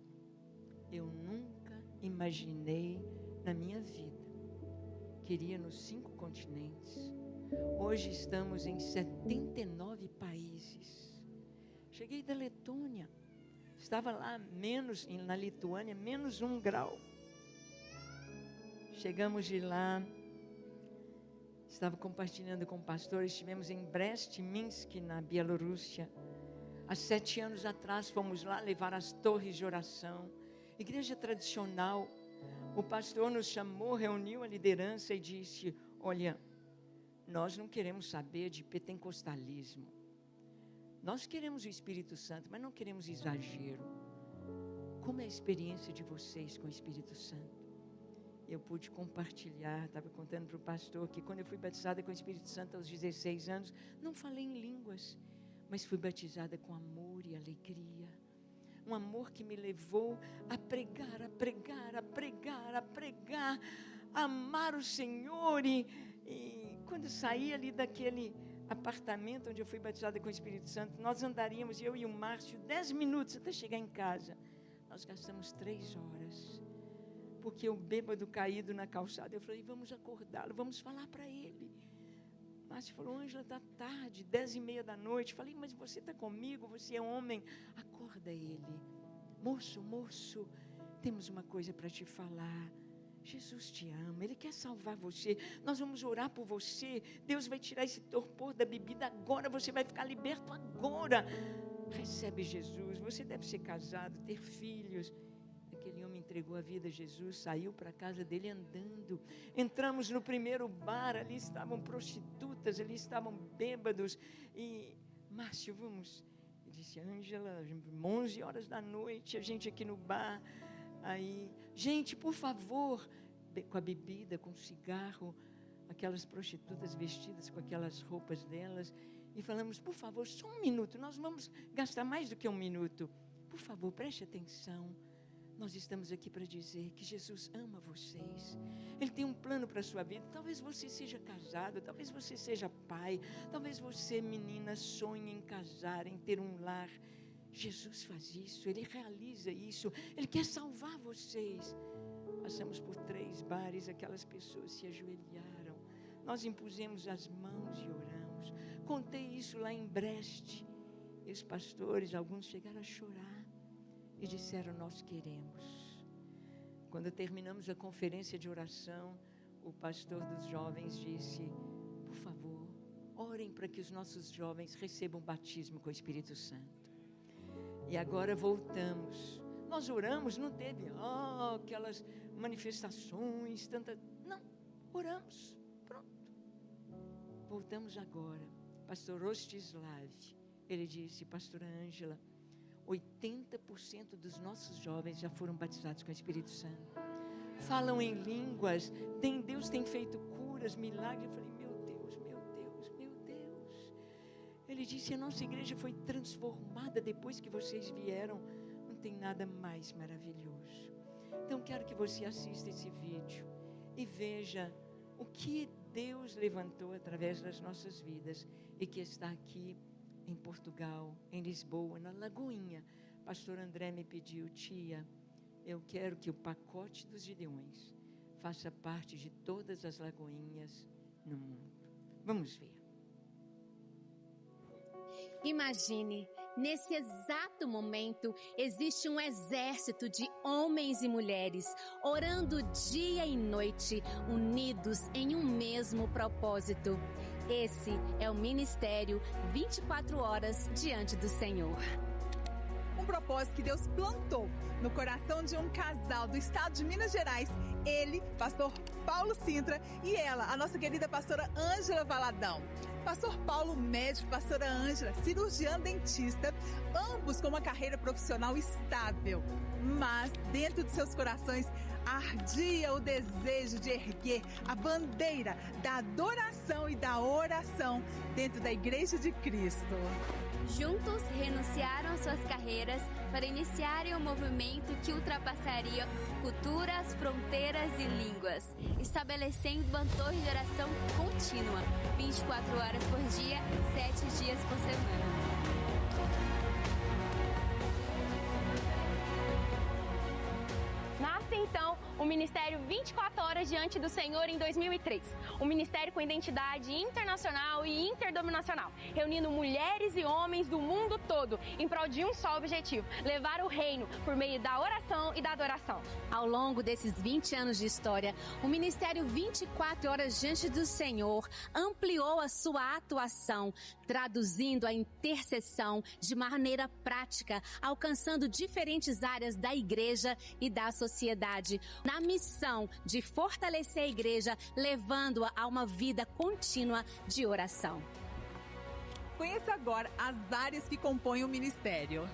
Eu nunca imaginei na minha vida que iria nos 5 continentes. Hoje estamos em 79 países. Cheguei da Letônia. Estava lá na Lituânia, menos 1 grau. Chegamos de lá. Estava compartilhando com o pastor. Estivemos em Brest-Minsk, na Bielorrússia. Há 7 anos atrás fomos lá levar as torres de oração. Igreja tradicional. O pastor nos chamou, reuniu a liderança e disse: olha, nós não queremos saber de pentecostalismo. Nós queremos o Espírito Santo, mas não queremos exagero. Como é a experiência de vocês com o Espírito Santo? Eu pude compartilhar, estava contando para o pastor que quando eu fui batizada com o Espírito Santo aos 16 anos, não falei em línguas, mas fui batizada com amor e alegria. Um amor que me levou a pregar, a pregar, a pregar, a pregar, a amar o Senhor. E quando saí ali daquele apartamento onde eu fui batizada com o Espírito Santo, nós andaríamos, eu e o Márcio, 10 minutos até chegar em casa. Nós gastamos 3 horas, porque o bêbado caído na calçada, eu falei, vamos acordá-lo, vamos falar para ele. Márcio falou, Ângela, está tarde, 10h30 da noite. Falei, mas você está comigo, você é homem, acorda ele. Moço, temos uma coisa para te falar. Jesus te ama, Ele quer salvar você. Nós vamos orar por você. Deus vai tirar esse torpor da bebida agora, você vai ficar liberto agora. Recebe Jesus, você deve ser casado, ter filhos. Aquele homem entregou a vida a Jesus, saiu para a casa dele andando. Entramos no primeiro bar, ali estavam prostitutas, ali estavam bêbados. E, Márcio, vamos. Ele disse, Ângela, 11 horas da noite, a gente aqui no bar. Aí, gente, por favor, com a bebida, com o cigarro, aquelas prostitutas vestidas com aquelas roupas delas. E falamos, por favor, só 1 minuto, nós vamos gastar mais do que 1 minuto. Por favor, preste atenção. Nós estamos aqui para dizer que Jesus ama vocês. Ele tem um plano para a sua vida. Talvez você seja casado, talvez você seja pai, talvez você, menina, sonhe em casar, em ter um lar. Jesus faz isso, Ele realiza isso, Ele quer salvar vocês. Passamos por 3 bares, aquelas pessoas se ajoelharam. Nós impusemos as mãos e oramos. Contei isso lá em Brest. E os pastores, alguns chegaram a chorar e disseram, nós queremos. Quando terminamos a conferência de oração, o pastor dos jovens disse, por favor, orem para que os nossos jovens recebam batismo com o Espírito Santo. E agora voltamos. Nós oramos, não teve aquelas manifestações, não, oramos, pronto. Voltamos agora. Pastor Rostislav, ele disse, pastora Ângela, 80% dos nossos jovens já foram batizados com o Espírito Santo. Falam em línguas, Deus tem feito curas, milagres. Eu falei, meu Deus. Ele disse, a nossa igreja foi transformada depois que vocês vieram. Não tem nada mais maravilhoso. Então quero que você assista esse vídeo e veja o que Deus levantou através das nossas vidas e que está aqui em Portugal, em Lisboa, na Lagoinha. Pastor André me pediu, tia, eu quero que o pacote dos Gideões faça parte de todas as lagoinhas no mundo. Vamos ver. Imagine, nesse exato momento, existe um exército de homens e mulheres orando dia e noite, unidos em um mesmo propósito. Esse é o Ministério 24 Horas Diante do Senhor. Um propósito que Deus plantou no coração de um casal do estado de Minas Gerais. Ele, pastor Paulo Sintra, e ela, a nossa querida pastora Ângela Valadão. Pastor Paulo, médico, pastora Ângela, cirurgiã dentista, ambos com uma carreira profissional estável. Mas dentro de seus corações ardia o desejo de erguer a bandeira da adoração e da oração dentro da Igreja de Cristo. Juntos renunciaram suas carreiras para iniciarem um movimento que ultrapassaria culturas, fronteiras e línguas, estabelecendo uma torre de oração contínua, 24 horas por dia, 7 dias por semana. Nasce então o Ministério 24 Horas Diante do Senhor em 2003. Um ministério com identidade internacional e interdenominacional, reunindo mulheres e homens do mundo todo em prol de um só objetivo: levar o reino por meio da oração e da adoração. Ao longo desses 20 anos de história, o Ministério 24 Horas Diante do Senhor ampliou a sua atuação, traduzindo a intercessão de maneira prática, alcançando diferentes áreas da igreja e da sociedade, na missão de fortalecer a igreja, levando-a a uma vida contínua de oração. Conheça agora as áreas que compõem o ministério.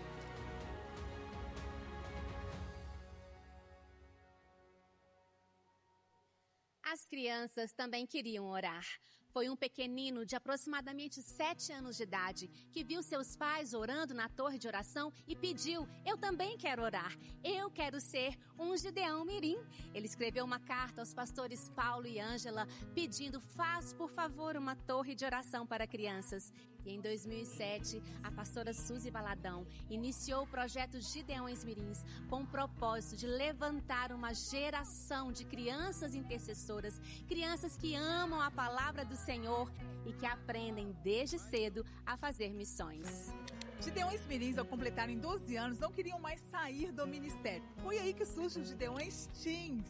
As crianças também queriam orar. Foi um pequenino de aproximadamente 7 anos de idade que viu seus pais orando na torre de oração e pediu: eu também quero orar, eu quero ser um Gideão Mirim. Ele escreveu uma carta aos pastores Paulo e Ângela pedindo: faz por favor uma torre de oração para crianças. E em 2007, a pastora Suzy Valadão iniciou o projeto Gideões Mirins com o propósito de levantar uma geração de crianças intercessoras, crianças que amam a palavra do Senhor e que aprendem desde cedo a fazer missões. Gideões Mirins, ao completarem 12 anos, não queriam mais sair do ministério. Foi aí que surge o Gideões Teens.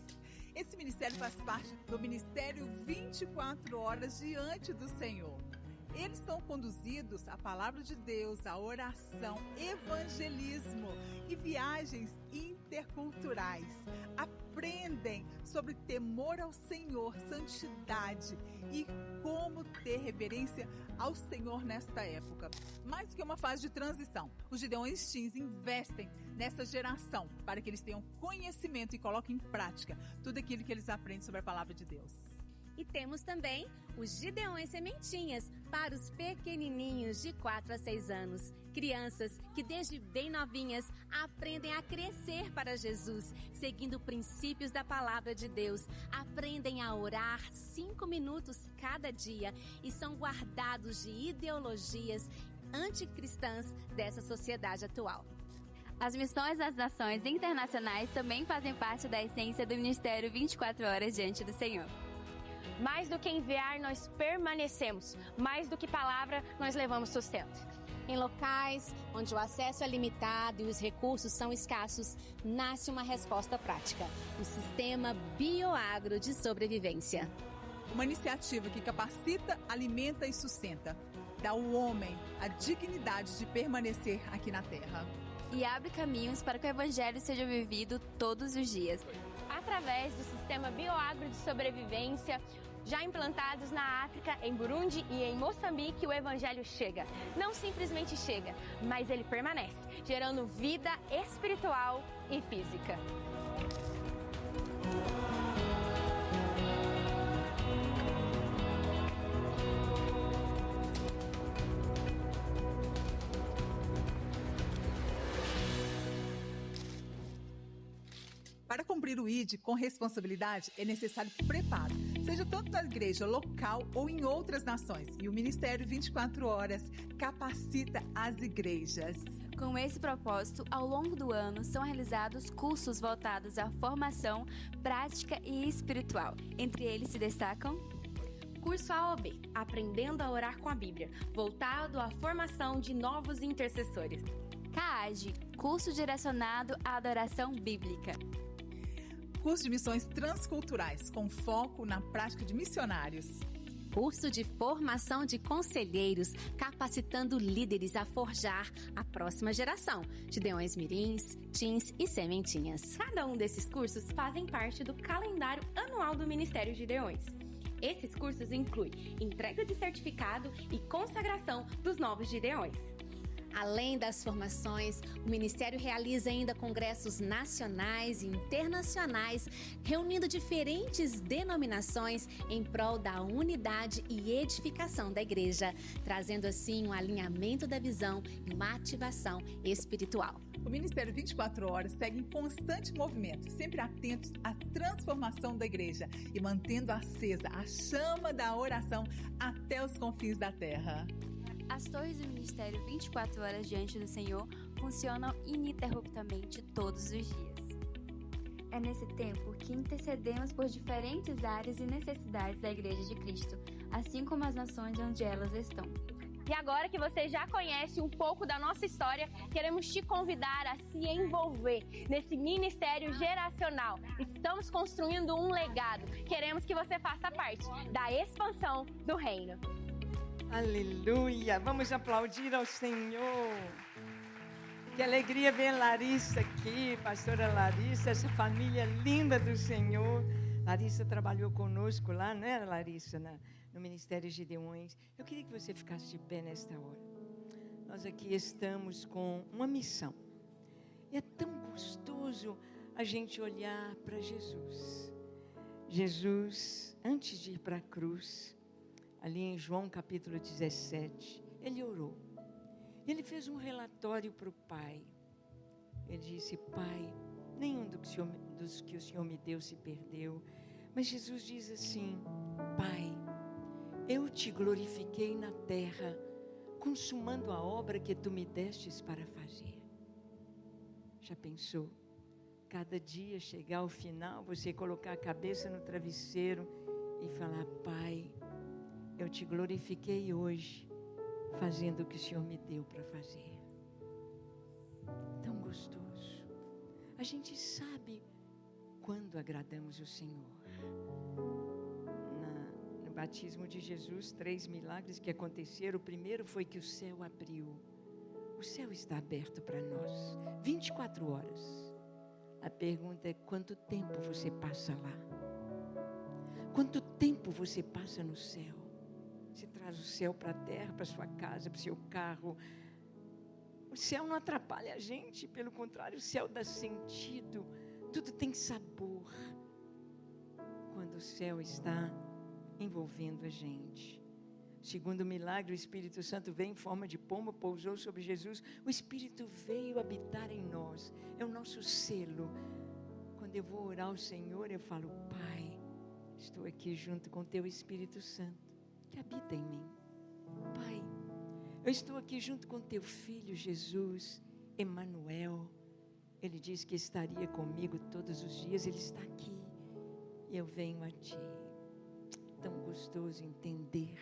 Esse ministério faz parte do Ministério 24 Horas Diante do Senhor. Eles são conduzidos à palavra de Deus, à oração, evangelismo e viagens interculturais. Aprendem sobre temor ao Senhor, santidade e como ter reverência ao Senhor nesta época. Mais do que uma fase de transição, os Gideões Teens investem nessa geração para que eles tenham conhecimento e coloquem em prática tudo aquilo que eles aprendem sobre a palavra de Deus. E temos também os Gideões Sementinhas para os pequenininhos de 4 a 6 anos. Crianças que desde bem novinhas aprendem a crescer para Jesus, seguindo princípios da palavra de Deus. Aprendem a orar 5 minutos cada dia e são guardados de ideologias anticristãs dessa sociedade atual. As missões das nações internacionais também fazem parte da essência do Ministério 24 Horas Diante do Senhor. Mais do que enviar, nós permanecemos. Mais do que palavra, nós levamos sustento. Em locais onde o acesso é limitado e os recursos são escassos, nasce uma resposta prática: o Sistema Bioagro de Sobrevivência. Uma iniciativa que capacita, alimenta e sustenta. Dá ao homem a dignidade de permanecer aqui na Terra. E abre caminhos para que o Evangelho seja vivido todos os dias. Através do Sistema Bioagro de Sobrevivência, já implantados na África, em Burundi e em Moçambique, o Evangelho chega. Não simplesmente chega, mas ele permanece, gerando vida espiritual e física. Para cumprir o ID com responsabilidade, é necessário preparo, seja tanto na igreja local ou em outras nações. E o Ministério 24 Horas capacita as igrejas. Com esse propósito, ao longo do ano, são realizados cursos voltados à formação prática e espiritual. Entre eles se destacam: Curso AOB, Aprendendo a Orar com a Bíblia, voltado à formação de novos intercessores. CAAGE, curso direcionado à adoração bíblica. Curso de missões transculturais, com foco na prática de missionários. Curso de formação de conselheiros, capacitando líderes a forjar a próxima geração, Gideões Mirins, Teens e Sementinhas. Cada um desses cursos fazem parte do calendário anual do Ministério Gideões. Esses cursos incluem entrega de certificado e consagração dos novos Gideões. Além das formações, o Ministério realiza ainda congressos nacionais e internacionais, reunindo diferentes denominações em prol da unidade e edificação da igreja, trazendo assim um alinhamento da visão e uma ativação espiritual. O Ministério 24 Horas segue em constante movimento, sempre atento à transformação da igreja e mantendo acesa a chama da oração até os confins da terra. As torres do Ministério 24 Horas Diante do Senhor funcionam ininterruptamente todos os dias. É nesse tempo que intercedemos por diferentes áreas e necessidades da Igreja de Cristo, assim como as nações onde elas estão. E agora que você já conhece um pouco da nossa história, queremos te convidar a se envolver nesse ministério geracional. Estamos construindo um legado. Queremos que você faça parte da expansão do reino. Aleluia! Vamos aplaudir ao Senhor. Que alegria ver Larissa aqui, pastora Larissa, essa família linda do Senhor. Larissa trabalhou conosco lá, não era, Larissa, no Ministério Gideões. Eu queria que você ficasse de pé nesta hora. Nós aqui estamos com uma missão. E é tão gostoso a gente olhar para Jesus. Jesus, antes de ir para a cruz, ali em João capítulo 17, ele orou. Ele fez um relatório para o Pai. Ele disse: Pai, nenhum dos que o Senhor me deu se perdeu. Mas Jesus diz assim: Pai, eu te glorifiquei na terra, consumando a obra que tu me destes para fazer. Já pensou? Cada dia chegar ao final, você colocar a cabeça no travesseiro e falar: Pai, eu te glorifiquei hoje, fazendo o que o Senhor me deu para fazer. Tão gostoso. A gente sabe quando agradamos o Senhor. No batismo de Jesus, 3 milagres que aconteceram. O primeiro foi que o céu abriu. O céu está aberto para nós, 24 horas. A pergunta é: quanto tempo você passa lá? Quanto tempo você passa no céu? Você traz o céu para a terra, para a sua casa, para o seu carro. O céu não atrapalha a gente, pelo contrário, o céu dá sentido. Tudo tem sabor quando o céu está envolvendo a gente. Segundo milagre, o Espírito Santo veio em forma de pomba, pousou sobre Jesus. O Espírito veio habitar em nós. É o nosso selo. Quando eu vou orar ao Senhor, eu falo: Pai, estou aqui junto com o Teu Espírito Santo, que habita em mim. Pai, eu estou aqui junto com Teu Filho Jesus, Emanuel. Ele disse que estaria comigo todos os dias. Ele está aqui. E eu venho a Ti. Tão gostoso entender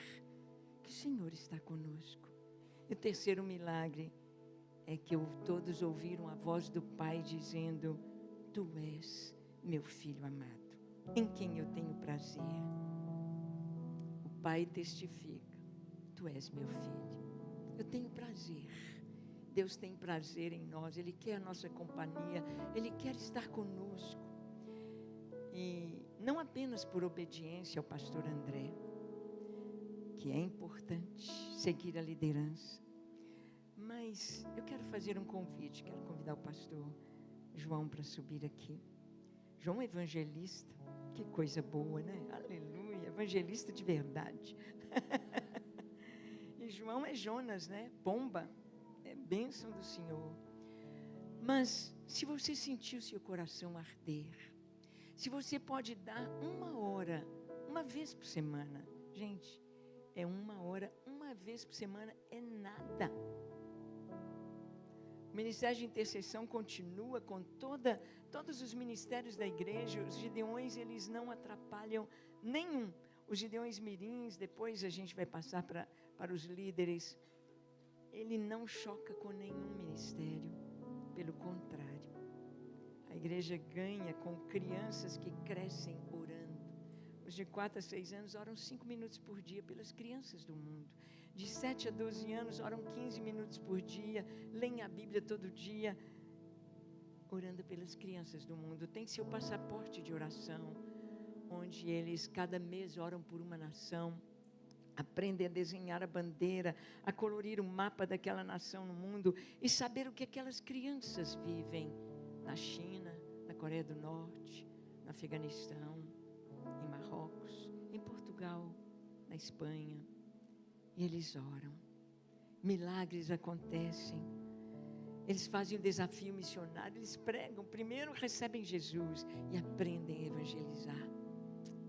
que o Senhor está conosco. E o terceiro milagre é que todos ouviram a voz do Pai dizendo: Tu és meu Filho amado, em quem eu tenho prazer. O Pai testifica: Tu és meu Filho. Eu tenho prazer. Deus tem prazer em nós. Ele quer a nossa companhia. Ele quer estar conosco. E não apenas por obediência ao pastor André, que é importante seguir a liderança, mas eu quero fazer um convite. Quero convidar o pastor João para subir aqui. João é evangelista. Que coisa boa, né? Aleluia, evangelista de verdade. E João é Jonas, né? Pomba, é bênção do Senhor. Mas se você sentir o seu coração arder, se você pode dar 1 hora, uma vez por semana, gente, é 1 hora, uma vez por semana, é nada. O Ministério de Intercessão continua com todos os ministérios da igreja. Os Gideões, eles não atrapalham nenhum. Os Gideões mirins, depois a gente vai passar para os líderes. Ele não choca com nenhum ministério, pelo contrário. A igreja ganha com crianças que crescem orando. Os de 4 a 6 anos oram 5 minutos por dia pelas crianças do mundo. De 7 a 12 anos oram 15 minutos por dia, leem a Bíblia todo dia, orando pelas crianças do mundo. Tem seu passaporte de oração, onde eles cada mês oram por uma nação, aprendem a desenhar a bandeira, a colorir o mapa daquela nação no mundo e saber o que aquelas crianças vivem na China, na Coreia do Norte, no Afeganistão, em Marrocos, em Portugal, na Espanha. E eles oram. Milagres acontecem. Eles fazem o desafio missionário, eles pregam, primeiro recebem Jesus e aprendem a evangelizar.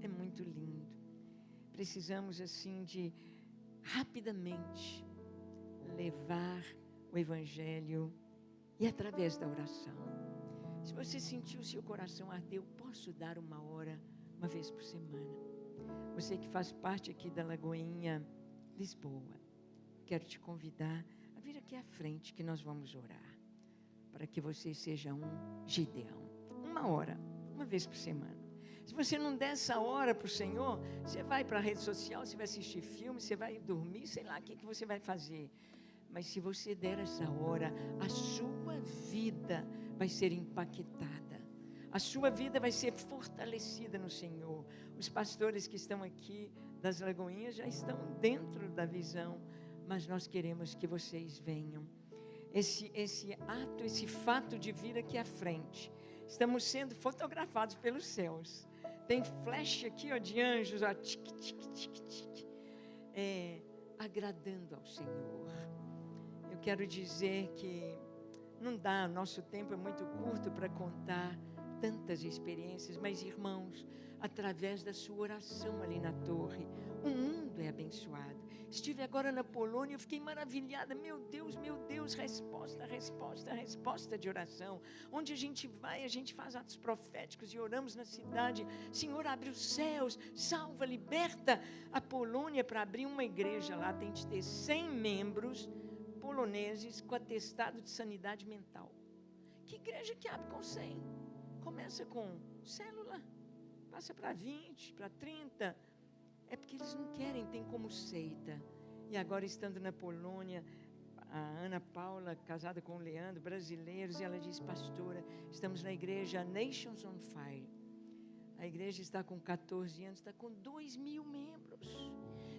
É muito lindo. Precisamos assim de rapidamente levar o evangelho e através da oração. Se você sentiu o seu coração arder, eu posso dar 1 hora, uma vez por semana. Você que faz parte aqui da Lagoinha, Lisboa, quero te convidar a vir aqui à frente que nós vamos orar, para que você seja um Gideão. 1 hora, uma vez por semana. Se você não der essa hora para o Senhor, você vai para a rede social, você vai assistir filme, você vai dormir, sei lá o que você vai fazer. Mas se você der essa hora, a sua vida vai ser impactada. A sua vida vai ser fortalecida no Senhor. Os pastores que estão aqui das Lagoinhas já estão dentro da visão, mas nós queremos que vocês venham. Esse ato, esse fato de vir aqui à frente. Estamos sendo fotografados pelos céus. Tem flash aqui, ó, de anjos, ó, tic, tic, tic, tic. Agradando ao Senhor. Eu quero dizer que não dá, nosso tempo é muito curto para contar tantas experiências, mas irmãos, através da sua oração ali na torre, o mundo é abençoado. Estive agora na Polônia, eu fiquei maravilhada, meu Deus, resposta de oração. Onde a gente vai, a gente faz atos proféticos e oramos na cidade. Senhor, abre os céus, salva, liberta. A Polônia, para abrir uma igreja lá, tem de ter 100 membros poloneses com atestado de sanidade mental. Que igreja que abre com 100? Começa com célula, passa para 20, para 30. É porque eles não querem, tem como seita. E agora, estando na Polônia, a Ana Paula, casada com o Leandro, brasileiros, e ela diz: pastora, estamos na igreja Nations on Fire. A igreja está com 14 anos, está com 2.000 membros.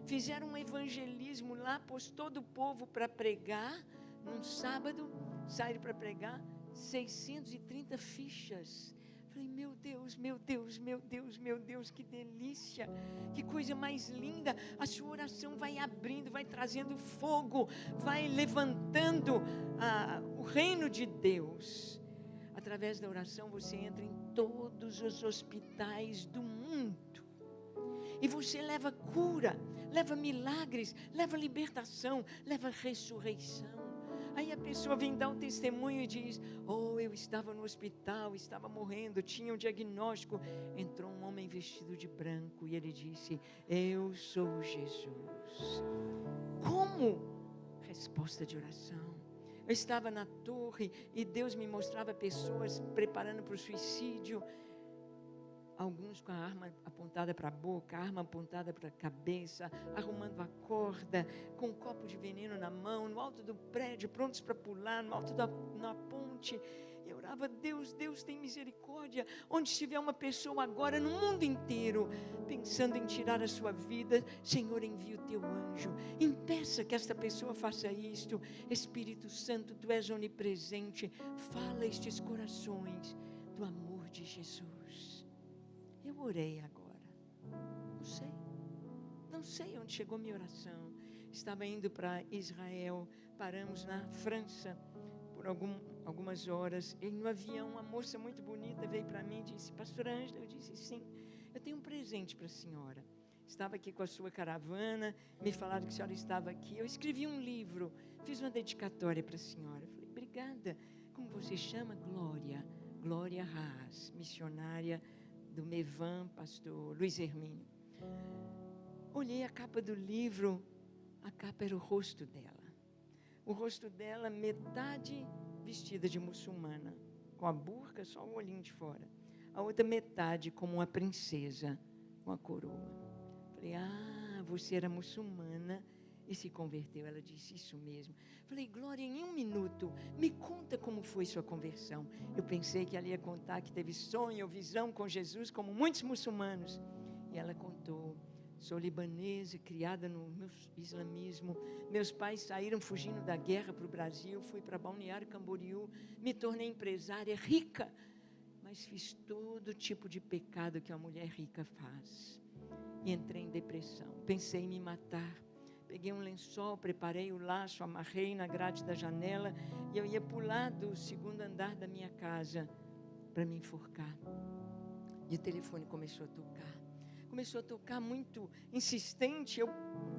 Fizeram um evangelismo lá, pôs todo o povo para pregar. Num sábado, saíram para pregar, 630 fichas. Falei, meu Deus, que delícia, que coisa mais linda. A sua oração vai abrindo, vai trazendo fogo, vai levantando o reino de Deus. Através da oração você entra em todos os hospitais do mundo e você leva cura, leva milagres, leva libertação, leva ressurreição. Aí a pessoa vem dar um testemunho e diz: oh, eu estava no hospital, estava morrendo, tinha um diagnóstico. Entrou um homem vestido de branco e ele disse: eu sou Jesus. Como? Resposta de oração. Eu estava na torre e Deus me mostrava pessoas preparando para o suicídio. Alguns com a arma apontada para a boca, a arma apontada para a cabeça, arrumando a corda, com um copo de veneno na mão, no alto do prédio, prontos para pular, no alto da ponte. Eu orava: Deus tem misericórdia. Onde estiver uma pessoa agora, no mundo inteiro, pensando em tirar a sua vida, Senhor, envia o teu anjo. Impeça que esta pessoa faça isto. Espírito Santo, tu és onipresente. Fala estes corações do amor de Jesus. Eu orei agora, não sei onde chegou minha oração. Estava indo para Israel, paramos na França por algumas horas, e no avião uma moça muito bonita veio para mim e disse: pastora Ângela, eu disse: sim, eu tenho um presente para a senhora. Estava aqui com a sua caravana, me falaram que a senhora estava aqui, eu escrevi um livro, fiz uma dedicatória para a senhora. Eu falei: obrigada. Como você chama? Glória Haas, missionária do Mevan, pastor Luiz Hermínio. Olhei a capa do livro, a capa era o rosto dela. O rosto dela, metade vestida de muçulmana, com a burca, só o olhinho de fora. A outra metade como uma princesa, com a coroa. Falei: você era muçulmana e se converteu. Ela disse: isso mesmo. Falei: Glória, em 1 minuto, me conta como foi sua conversão. Eu pensei que ela ia contar que teve sonho ou visão com Jesus, como muitos muçulmanos. E ela contou: sou libanesa, criada no islamismo. Meus pais saíram fugindo da guerra para o Brasil. Fui para Balneário Camboriú, me tornei empresária rica, mas fiz todo tipo de pecado que uma mulher rica faz. E entrei em depressão, pensei em me matar. Peguei um lençol, preparei o laço, amarrei na grade da janela e eu ia pular do 2º andar da minha casa para me enforcar. E o telefone começou a tocar muito insistente. Eu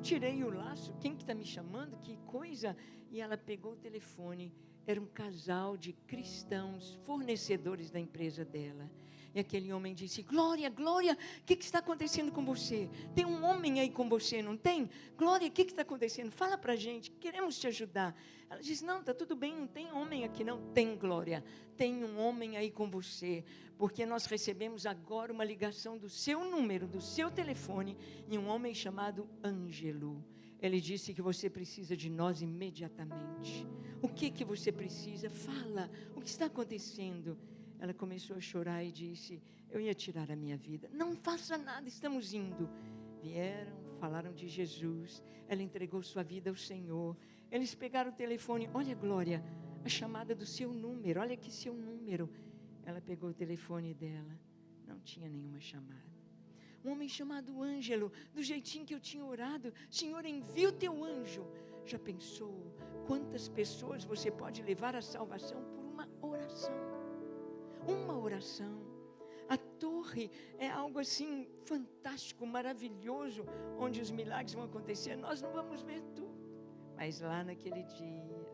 tirei o laço: quem que está me chamando? Que coisa! E ela pegou o telefone. Era um casal de cristãos, fornecedores da empresa dela. E aquele homem disse: Glória, o que está acontecendo com você? Tem um homem aí com você, não tem? Glória, o que está acontecendo? Fala para a gente, queremos te ajudar. Ela disse: não, está tudo bem, não tem homem aqui não. Tem, Glória, tem um homem aí com você, porque nós recebemos agora uma ligação do seu número, do seu telefone, e um homem chamado Ângelo. Ele disse que você precisa de nós imediatamente. O que você precisa? Fala, o que está acontecendo? Ela começou a chorar e disse: eu ia tirar a minha vida. Não faça nada, estamos indo. Vieram, falaram de Jesus. Ela entregou sua vida ao Senhor. Eles pegaram o telefone. Olha, Glória, a chamada do seu número. Olha aqui seu número. Ela pegou o telefone dela. Não tinha nenhuma chamada. Um homem chamado Ângelo, do jeitinho que eu tinha orado: Senhor, envia o teu anjo. Já pensou quantas pessoas você pode levar à salvação por uma oração? Uma oração. A torre é algo assim fantástico, maravilhoso, onde os milagres vão acontecer. Nós não vamos ver tudo, mas lá naquele dia,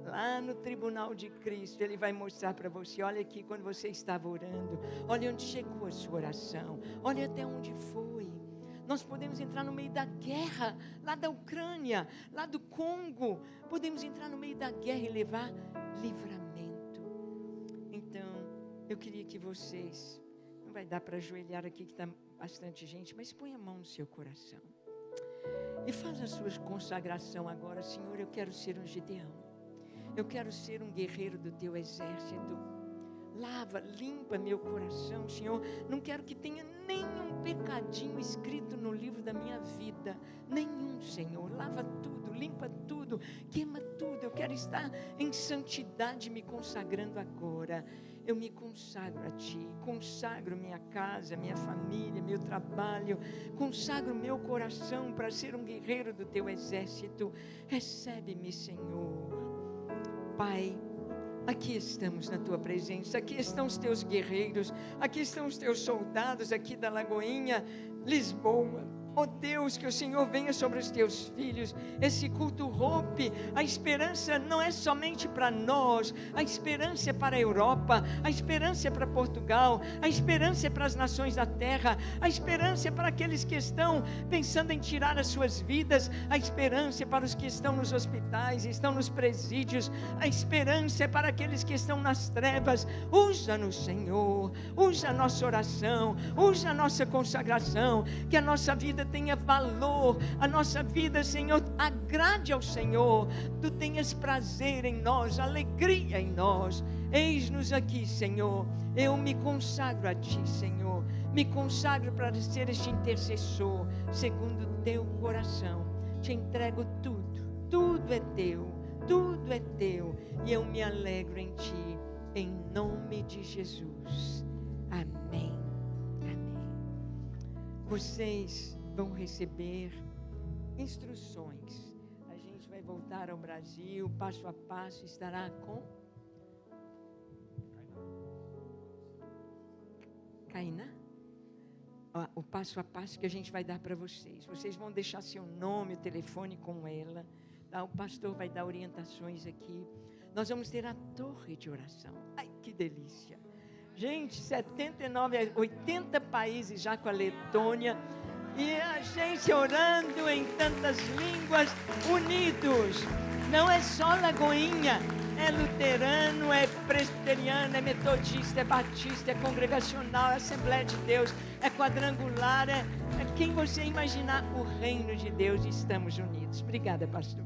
lá no tribunal de Cristo, Ele vai mostrar para você: olha aqui quando você estava orando, olha onde chegou a sua oração, olha até onde foi. Nós podemos entrar no meio da guerra, lá da Ucrânia, lá do Congo, podemos entrar no meio da guerra e levar livramento. Então, eu queria que vocês, não vai dar para ajoelhar aqui que está bastante gente, mas põe a mão no seu coração e faz a sua consagração agora. Senhor, eu quero ser um Gideão, eu quero ser um guerreiro do teu exército. Lava, limpa meu coração, Senhor. Não quero que tenha nenhum pecadinho escrito no livro da minha vida. Nenhum, Senhor. Lava tudo, limpa tudo, queima tudo. Eu quero estar em santidade me consagrando agora. Eu me consagro a Ti, consagro minha casa, minha família, meu trabalho, consagro meu coração para ser um guerreiro do Teu exército. Recebe-me, Senhor. Pai, aqui estamos na Tua presença, aqui estão os Teus guerreiros, aqui estão os Teus soldados aqui da Lagoinha, Lisboa. Oh Deus, que o Senhor venha sobre os Teus filhos. Esse culto rompe. A esperança não é somente para nós. A esperança é para a Europa. A esperança é para Portugal. A esperança é para as nações da terra. A esperança é para aqueles que estão pensando em tirar as suas vidas. A esperança é para os que estão nos hospitais, estão nos presídios. A esperança é para aqueles que estão nas trevas. Usa-nos, Senhor. Usa a nossa oração. Usa a nossa consagração. Que a nossa vida tenha valor, a nossa vida, Senhor, agrade ao Senhor. Tu tenhas prazer em nós, alegria em nós. Eis-nos aqui, Senhor. Eu me consagro a Ti, Senhor. Me consagro para ser este intercessor segundo o Teu coração. Te entrego tudo, tudo é Teu, tudo é Teu, e eu me alegro em Ti, em nome de Jesus. Amém. Amém. Vocês vão receber instruções. A gente vai voltar ao Brasil, passo a passo, estará com Cainá. O passo a passo que a gente vai dar para vocês. Vocês vão deixar seu nome, o telefone com ela. Tá? O pastor vai dar orientações aqui. Nós vamos ter a torre de oração. Ai, que delícia! Gente, 79, 80 países já com a Letônia. E a gente orando em tantas línguas, unidos. Não é só Lagoinha, é luterano, é presbiteriano, é metodista, é batista, é congregacional, é Assembleia de Deus, é quadrangular, é quem você imaginar, o reino de Deus, estamos unidos. Obrigada, pastor.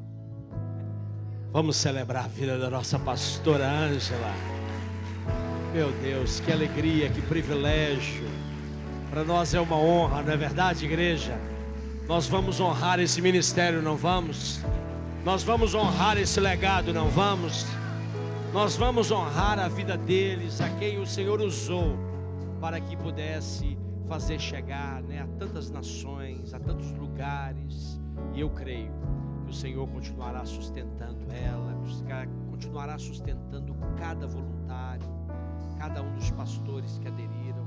Vamos celebrar a vida da nossa pastora Ângela. Meu Deus, que alegria, que privilégio. Para nós é uma honra, não é verdade, igreja? Nós vamos honrar esse ministério, não vamos? Nós vamos honrar esse legado, não vamos? Nós vamos honrar a vida deles, a quem o Senhor usou para que pudesse fazer chegar, né, a tantas nações, a tantos lugares. E eu creio que o Senhor continuará sustentando ela, continuará sustentando cada voluntário, cada um dos pastores que aderiram.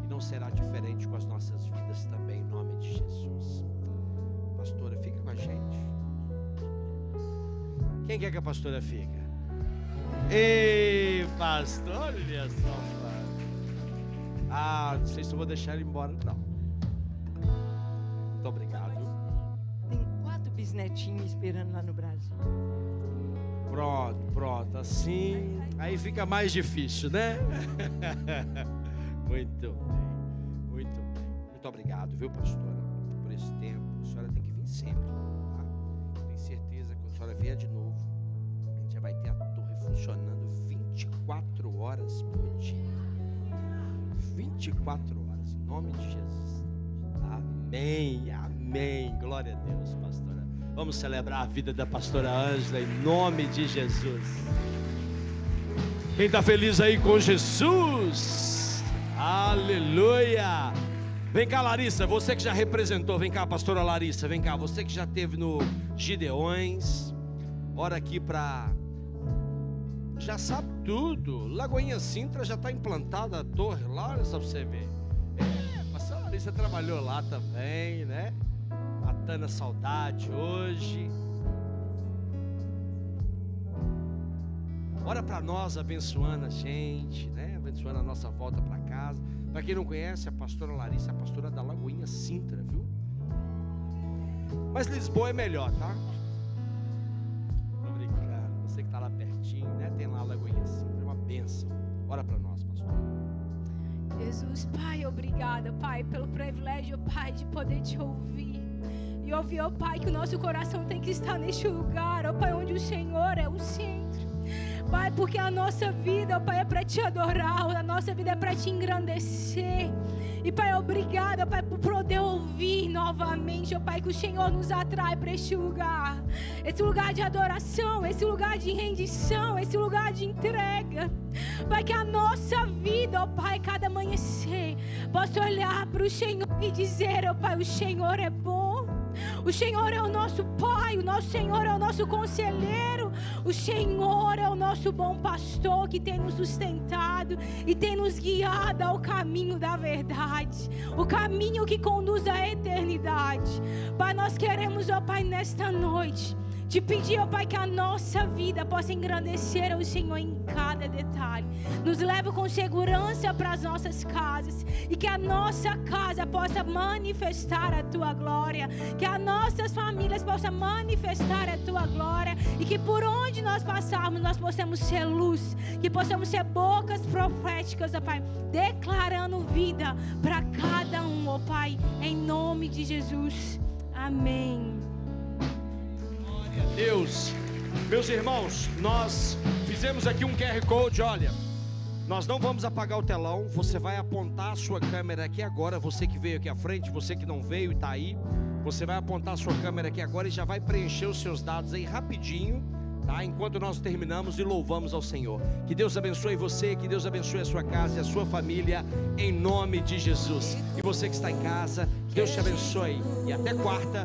E não será diferente com as nossas vidas também, em nome de Jesus. Pastora, fica com a gente. Quem quer que a pastora fique? Ei, pastor, olha só. Não sei se eu vou deixar ele embora, não. Muito obrigado. Tem 4 bisnetinhos esperando lá no Brasil. Pronto, assim aí fica mais difícil, né? Muito bem, muito bem. Muito obrigado, viu, pastora, por esse tempo. A senhora tem que vir sempre, tá? Tenho certeza que quando a senhora vier de novo, a gente já vai ter a torre funcionando 24 horas por dia. 24 horas, em nome de Jesus. Amém, amém. Glória a Deus, pastora. Vamos celebrar a vida da pastora Ângela em nome de Jesus. Quem está feliz aí com Jesus? Aleluia. Vem cá, Larissa, você que já representou. Vem cá, pastora Larissa, vem cá. Você que já esteve no Gideões. Ora aqui para... Já sabe tudo. Lagoinha Sintra já está implantada a torre lá, olha só para você ver. A pastora Larissa trabalhou lá também, né? Matando a saudade hoje. Ora para nós, abençoando a gente, né? Abençoando a nossa volta para casa. Para quem não conhece, a pastora Larissa é a pastora da Lagoinha Sintra, viu? Mas Lisboa é melhor, tá? Tô brincando, você que está lá pertinho, né? Tem lá a Lagoinha Sintra, é uma bênção. Ora para nós, pastor. Jesus, Pai, obrigada, Pai, pelo privilégio, Pai, de poder te ouvir. E ouvir, ó Pai, que o nosso coração tem que estar neste lugar, ó Pai, onde o Senhor é o centro. Pai, porque a nossa vida, ó Pai, é para te adorar, a nossa vida é para te engrandecer. E Pai, obrigada, Pai, por poder ouvir novamente, ó Pai, que o Senhor nos atrai para este lugar. Esse lugar de adoração, esse lugar de rendição, esse lugar de entrega. Pai, que a nossa vida, ó Pai, cada amanhecer, possa olhar para o Senhor e dizer, ó Pai, o Senhor é bom. O Senhor é o nosso Pai, o nosso Senhor é o nosso conselheiro, o Senhor é o nosso bom pastor que tem nos sustentado e tem nos guiado ao caminho da verdade, o caminho que conduz à eternidade. Pai, nós queremos, ó Pai, nesta noite, te pedir, ó Pai, que a nossa vida possa engrandecer ao Senhor em cada detalhe. Nos leve com segurança para as nossas casas e que a nossa casa possa manifestar a Tua glória. Que as nossas famílias possam manifestar a Tua glória e que por onde nós passarmos nós possamos ser luz. Que possamos ser bocas proféticas, ó Pai, declarando vida para cada um, ó Pai, em nome de Jesus. Amém. Deus, meus irmãos, nós fizemos aqui um QR Code, olha, nós não vamos apagar o telão, você vai apontar a sua câmera aqui agora, você que veio aqui à frente, você que não veio e está aí, você vai apontar a sua câmera aqui agora e já vai preencher os seus dados aí rapidinho, tá? Enquanto nós terminamos e louvamos ao Senhor. Que Deus abençoe você, que Deus abençoe a sua casa e a sua família, em nome de Jesus. E você que está em casa, Deus te abençoe e até quarta.